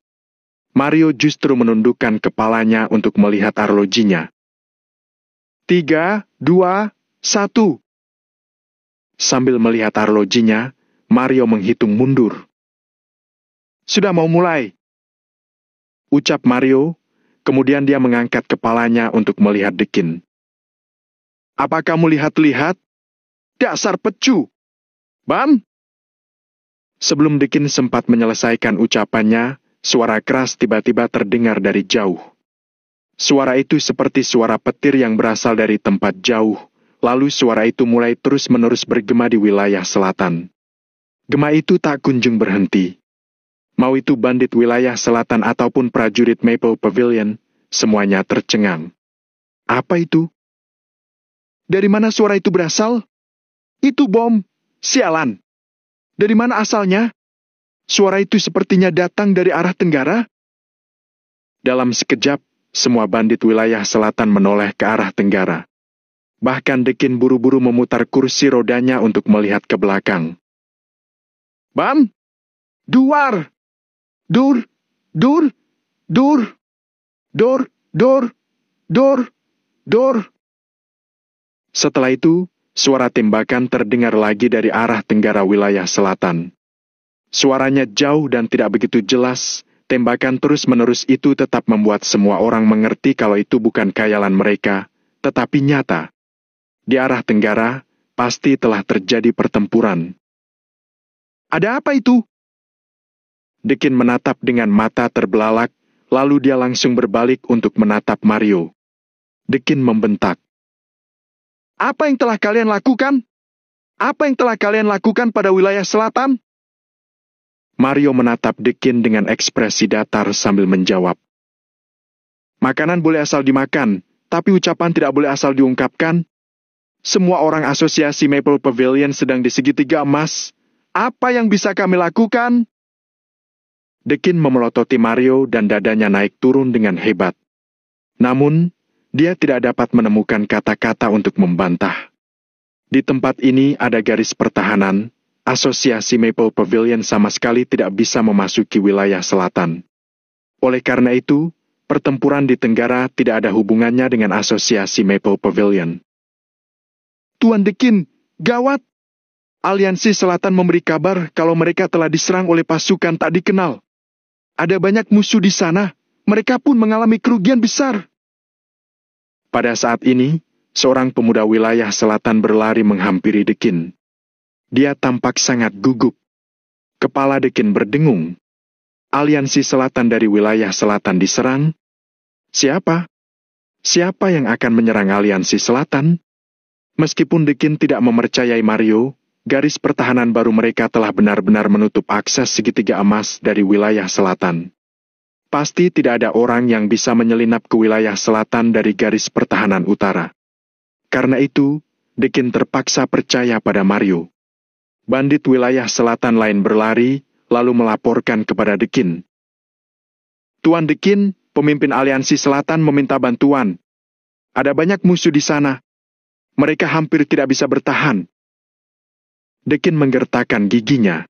Mario justru menundukkan kepalanya untuk melihat arlojinya. 3, 2, 1. Sambil melihat arlojinya, Mario menghitung mundur. "Sudah mau mulai," ucap Mario, kemudian dia mengangkat kepalanya untuk melihat Dekin. "Apa kamu lihat-lihat? Dasar pecu! Bam!" Sebelum Dekin sempat menyelesaikan ucapannya, suara keras tiba-tiba terdengar dari jauh. Suara itu seperti suara petir yang berasal dari tempat jauh, lalu suara itu mulai terus-menerus bergema di wilayah selatan. Gema itu tak kunjung berhenti. Mau itu bandit wilayah selatan ataupun prajurit Maple Pavilion, semuanya tercengang. Apa itu? Dari mana suara itu berasal? Itu bom! Sialan! Dari mana asalnya? Suara itu sepertinya datang dari arah tenggara. Dalam sekejap, semua bandit wilayah selatan menoleh ke arah tenggara. Bahkan Dekin buru-buru memutar kursi rodanya untuk melihat ke belakang. "Bam! Duar! Dur! Dur! Dur! Dor! Dor! Dor! Dor!" Setelah itu, suara tembakan terdengar lagi dari arah tenggara wilayah selatan. Suaranya jauh dan tidak begitu jelas, tembakan terus-menerus itu tetap membuat semua orang mengerti kalau itu bukan khayalan mereka, tetapi nyata. Di arah tenggara, pasti telah terjadi pertempuran. "Ada apa itu?" Dekin menatap dengan mata terbelalak, lalu dia langsung berbalik untuk menatap Mario. Dekin membentak. "Apa yang telah kalian lakukan? Apa yang telah kalian lakukan pada wilayah selatan?" Mario menatap Dekin dengan ekspresi datar sambil menjawab. Makanan boleh asal dimakan, tapi ucapan tidak boleh asal diungkapkan. Semua orang asosiasi Maple Pavilion sedang di segitiga emas. Apa yang bisa kami lakukan? Dekin memelototi Mario dan dadanya naik turun dengan hebat. Namun, dia tidak dapat menemukan kata-kata untuk membantah. Di tempat ini ada garis pertahanan. Asosiasi Maple Pavilion sama sekali tidak bisa memasuki wilayah selatan. Oleh karena itu, pertempuran di Tenggara tidak ada hubungannya dengan asosiasi Maple Pavilion. Tuan Dekin, gawat! Aliansi Selatan memberi kabar kalau mereka telah diserang oleh pasukan tak dikenal. Ada banyak musuh di sana, mereka pun mengalami kerugian besar. Pada saat ini, seorang pemuda wilayah selatan berlari menghampiri Dekin. Dia tampak sangat gugup. Kepala Dekin berdengung. Aliansi Selatan dari wilayah selatan diserang? Siapa? Siapa yang akan menyerang Aliansi Selatan? Meskipun Dekin tidak mempercayai Mario, garis pertahanan baru mereka telah benar-benar menutup akses segitiga emas dari wilayah selatan. Pasti tidak ada orang yang bisa menyelinap ke wilayah selatan dari garis pertahanan utara. Karena itu, Dekin terpaksa percaya pada Mario. Bandit wilayah selatan lain berlari, lalu melaporkan kepada Dekin. Tuan Dekin, pemimpin aliansi selatan meminta bantuan. Ada banyak musuh di sana. Mereka hampir tidak bisa bertahan. Dekin menggertakkan giginya.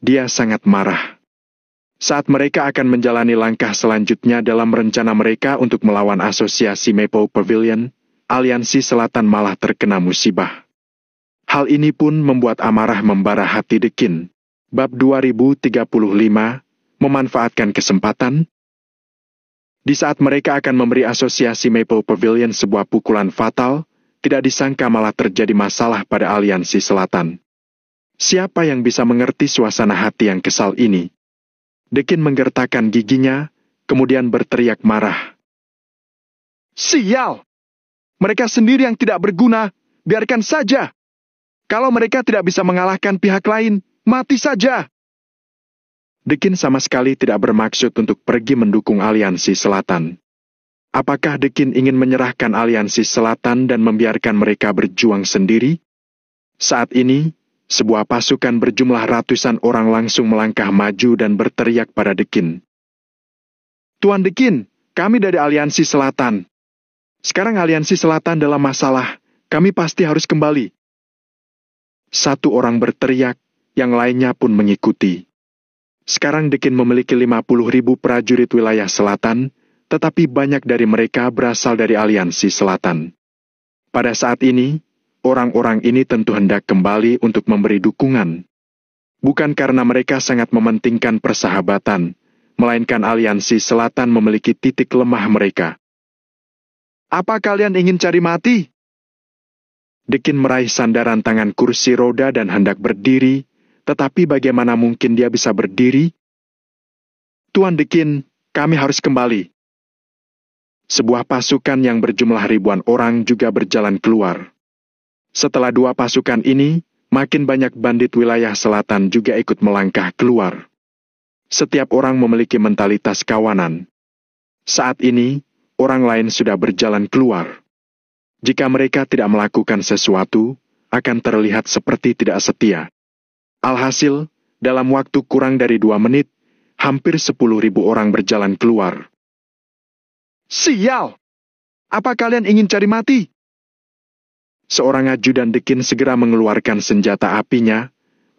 Dia sangat marah. Saat mereka akan menjalani langkah selanjutnya dalam rencana mereka untuk melawan asosiasi Maple Pavilion, aliansi selatan malah terkena musibah. Hal ini pun membuat amarah membara hati Dekin. Bab 2035, memanfaatkan kesempatan. Di saat mereka akan memberi asosiasi Maple Pavilion sebuah pukulan fatal, tidak disangka malah terjadi masalah pada aliansi selatan. Siapa yang bisa mengerti suasana hati yang kesal ini? Dekin menggertakkan giginya, kemudian berteriak marah. Sial! Mereka sendiri yang tidak berguna, biarkan saja. Kalau mereka tidak bisa mengalahkan pihak lain, mati saja. Dekin sama sekali tidak bermaksud untuk pergi mendukung aliansi selatan. Apakah Dekin ingin menyerahkan aliansi selatan dan membiarkan mereka berjuang sendiri? Saat ini, sebuah pasukan berjumlah ratusan orang langsung melangkah maju dan berteriak pada Dekin. Tuan Dekin, kami dari aliansi selatan. Sekarang aliansi selatan dalam masalah, kami pasti harus kembali. Satu orang berteriak, yang lainnya pun mengikuti. Sekarang Dekin memiliki 50.000 prajurit wilayah selatan, tetapi banyak dari mereka berasal dari aliansi selatan. Pada saat ini, orang-orang ini tentu hendak kembali untuk memberi dukungan. Bukan karena mereka sangat mementingkan persahabatan, melainkan aliansi selatan memiliki titik lemah mereka. Apa kalian ingin cari mati? Dekin meraih sandaran tangan kursi roda dan hendak berdiri, tetapi bagaimana mungkin dia bisa berdiri? Tuan Dekin, kami harus kembali. Sebuah pasukan yang berjumlah ribuan orang juga berjalan keluar. Setelah dua pasukan ini, makin banyak bandit wilayah selatan juga ikut melangkah keluar. Setiap orang memiliki mentalitas kawanan. Saat ini, orang lain sudah berjalan keluar. Jika mereka tidak melakukan sesuatu, akan terlihat seperti tidak setia. Alhasil, dalam waktu kurang dari 2 menit, hampir 10.000 orang berjalan keluar. Sial! Apa kalian ingin cari mati? Seorang ajudan Dekin segera mengeluarkan senjata apinya,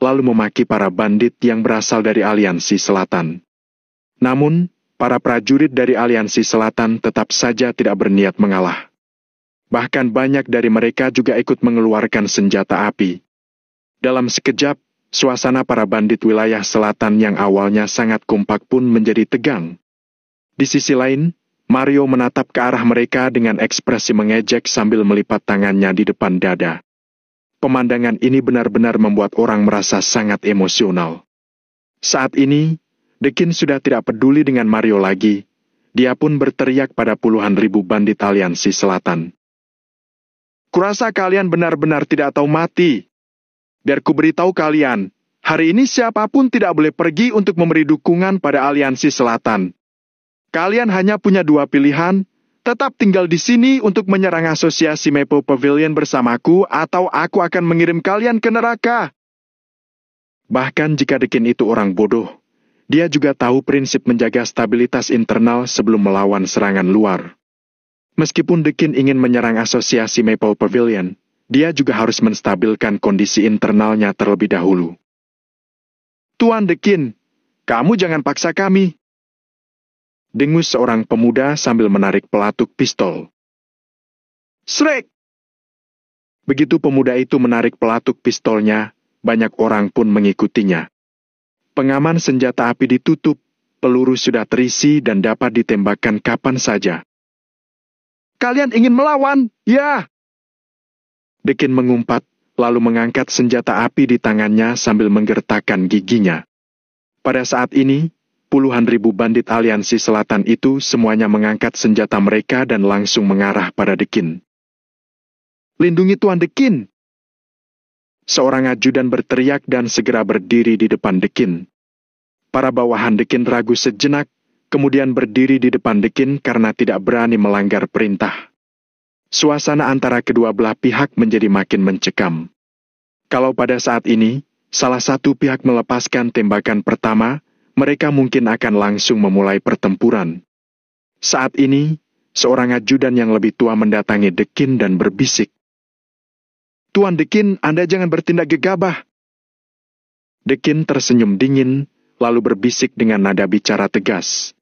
lalu memaki para bandit yang berasal dari aliansi selatan. Namun, para prajurit dari aliansi selatan tetap saja tidak berniat mengalah. Bahkan banyak dari mereka juga ikut mengeluarkan senjata api. Dalam sekejap, suasana para bandit wilayah selatan yang awalnya sangat kompak pun menjadi tegang. Di sisi lain, Mario menatap ke arah mereka dengan ekspresi mengejek sambil melipat tangannya di depan dada. Pemandangan ini benar-benar membuat orang merasa sangat emosional. Saat ini, Dekin sudah tidak peduli dengan Mario lagi. Dia pun berteriak pada puluhan ribu bandit aliansi selatan. Kurasa kalian benar-benar tidak tahu mati. Biar ku beritahu kalian, Hari ini siapapun tidak boleh pergi untuk memberi dukungan pada Aliansi Selatan. Kalian hanya punya dua pilihan, tetap tinggal di sini untuk menyerang asosiasi Maple Pavilion bersamaku atau aku akan mengirim kalian ke neraka. Bahkan jika Dekin itu orang bodoh, dia juga tahu prinsip menjaga stabilitas internal sebelum melawan serangan luar. Meskipun Dekin ingin menyerang asosiasi Maple Pavilion, dia juga harus menstabilkan kondisi internalnya terlebih dahulu. Tuan Dekin, kamu jangan paksa kami. Dengus seorang pemuda sambil menarik pelatuk pistol. Srek! Begitu pemuda itu menarik pelatuk pistolnya, banyak orang pun mengikutinya. Pengaman senjata api ditutup, peluru sudah terisi dan dapat ditembakkan kapan saja. Kalian ingin melawan? Ya! Dekin mengumpat, lalu mengangkat senjata api di tangannya sambil menggertakkan giginya. Pada saat ini, puluhan ribu bandit Aliansi Selatan itu semuanya mengangkat senjata mereka dan langsung mengarah pada Dekin. Lindungi Tuan Dekin! Seorang ajudan berteriak dan segera berdiri di depan Dekin. Para bawahan Dekin ragu sejenak, kemudian berdiri di depan Dekin karena tidak berani melanggar perintah. Suasana antara kedua belah pihak menjadi makin mencekam. Kalau pada saat ini, salah satu pihak melepaskan tembakan pertama, mereka mungkin akan langsung memulai pertempuran. Saat ini, seorang ajudan yang lebih tua mendatangi Dekin dan berbisik. Tuan Dekin, Anda jangan bertindak gegabah. Dekin tersenyum dingin, lalu berbisik dengan nada bicara tegas.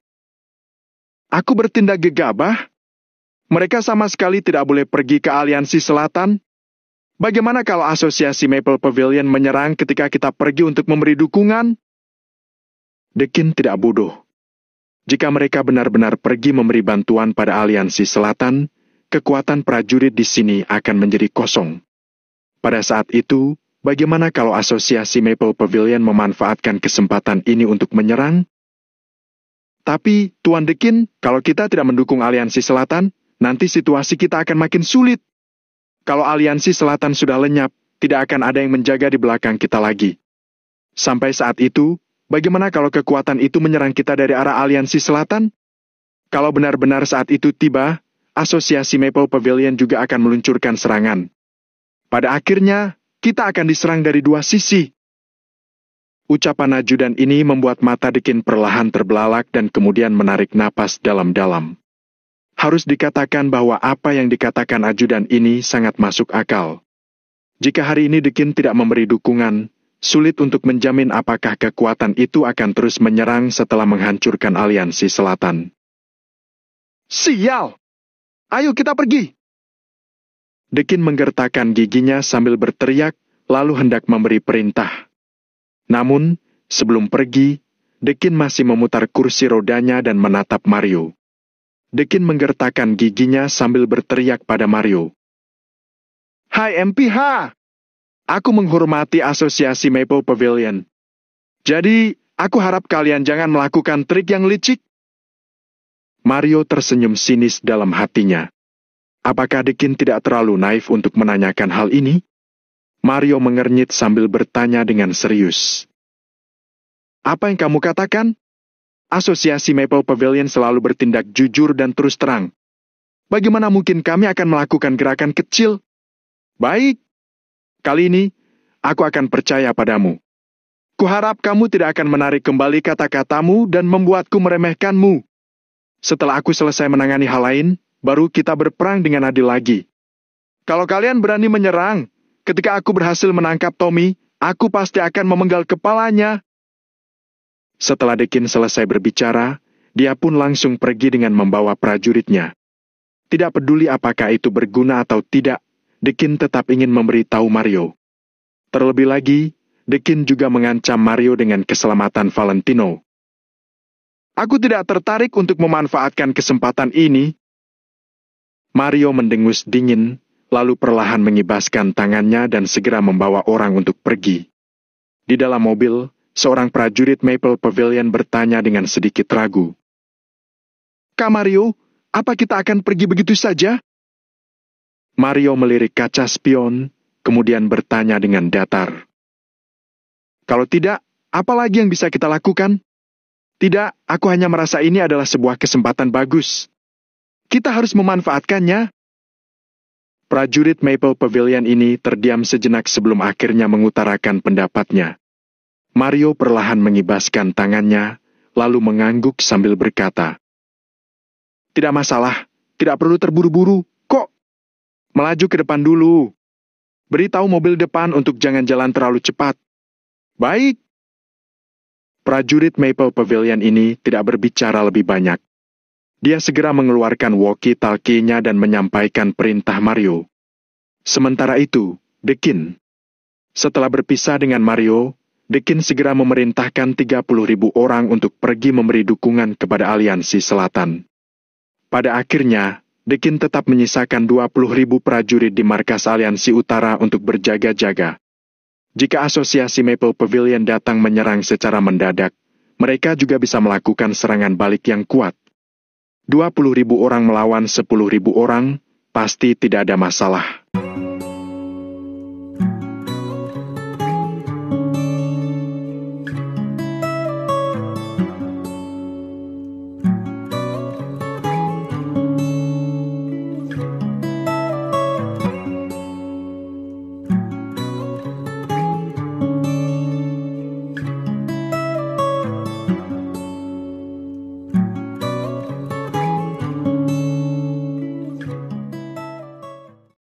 Aku bertindak gegabah? Mereka sama sekali tidak boleh pergi ke Aliansi Selatan. Bagaimana kalau asosiasi Maple Pavilion menyerang ketika kita pergi untuk memberi dukungan? Dekin tidak bodoh. Jika mereka benar-benar pergi memberi bantuan pada Aliansi Selatan, kekuatan prajurit di sini akan menjadi kosong. Pada saat itu, bagaimana kalau asosiasi Maple Pavilion memanfaatkan kesempatan ini untuk menyerang? Tapi, Tuan Dekin, kalau kita tidak mendukung Aliansi Selatan, nanti situasi kita akan makin sulit. Kalau Aliansi Selatan sudah lenyap, tidak akan ada yang menjaga di belakang kita lagi. Sampai saat itu, bagaimana kalau kekuatan itu menyerang kita dari arah Aliansi Selatan? Kalau benar-benar saat itu tiba, asosiasi Maple Pavilion juga akan meluncurkan serangan. Pada akhirnya, kita akan diserang dari dua sisi. Ucapan ajudan ini membuat mata Dekin perlahan terbelalak dan kemudian menarik napas dalam-dalam. Harus dikatakan bahwa apa yang dikatakan ajudan ini sangat masuk akal. Jika hari ini Dekin tidak memberi dukungan, sulit untuk menjamin apakah kekuatan itu akan terus menyerang setelah menghancurkan Aliansi Selatan. Sial! Ayo kita pergi! Dekin menggertakkan giginya sambil berteriak, lalu hendak memberi perintah. Namun, sebelum pergi, Dekin masih memutar kursi rodanya dan menatap Mario. Dekin menggertakkan giginya sambil berteriak pada Mario. Hai MPH! Aku menghormati asosiasi Maple Pavilion. Jadi, aku harap kalian jangan melakukan trik yang licik. Mario tersenyum sinis dalam hatinya. Apakah Dekin tidak terlalu naif untuk menanyakan hal ini? Mario mengernyit sambil bertanya dengan serius. Apa yang kamu katakan? Asosiasi Maple Pavilion selalu bertindak jujur dan terus terang. Bagaimana mungkin kami akan melakukan gerakan kecil? Baik. Kali ini, aku akan percaya padamu. Kuharap kamu tidak akan menarik kembali kata-katamu dan membuatku meremehkanmu. Setelah aku selesai menangani hal lain, baru kita berperang dengan adil lagi. Kalau kalian berani menyerang, ketika aku berhasil menangkap Tommy, aku pasti akan memenggal kepalanya. Setelah Dekin selesai berbicara, dia pun langsung pergi dengan membawa prajuritnya. Tidak peduli apakah itu berguna atau tidak, Dekin tetap ingin memberitahu Mario. Terlebih lagi, Dekin juga mengancam Mario dengan keselamatan Valentino. Aku tidak tertarik untuk memanfaatkan kesempatan ini. Mario mendengus dingin, lalu perlahan mengibaskan tangannya dan segera membawa orang untuk pergi. Di dalam mobil, seorang prajurit Maple Pavilion bertanya dengan sedikit ragu. Kak Mario, apa kita akan pergi begitu saja? Mario melirik kaca spion, kemudian bertanya dengan datar. Kalau tidak, apa lagi yang bisa kita lakukan? Tidak, aku hanya merasa ini adalah sebuah kesempatan bagus. Kita harus memanfaatkannya. Prajurit Maple Pavilion ini terdiam sejenak sebelum akhirnya mengutarakan pendapatnya. Mario perlahan mengibaskan tangannya, lalu mengangguk sambil berkata, "Tidak masalah, tidak perlu terburu-buru, kok. Melaju ke depan dulu. Beritahu mobil depan untuk jangan jalan terlalu cepat." "Baik." Prajurit Maple Pavilion ini tidak berbicara lebih banyak. Dia segera mengeluarkan walkie-talkie-nya dan menyampaikan perintah Mario. Sementara itu, Dekin. Setelah berpisah dengan Mario, Dekin segera memerintahkan 30.000 orang untuk pergi memberi dukungan kepada Aliansi Selatan. Pada akhirnya, Dekin tetap menyisakan 20.000 prajurit di markas Aliansi Utara untuk berjaga-jaga. Jika Asosiasi Maple Pavilion datang menyerang secara mendadak, mereka juga bisa melakukan serangan balik yang kuat. 20.000 orang melawan 10.000 orang, pasti tidak ada masalah.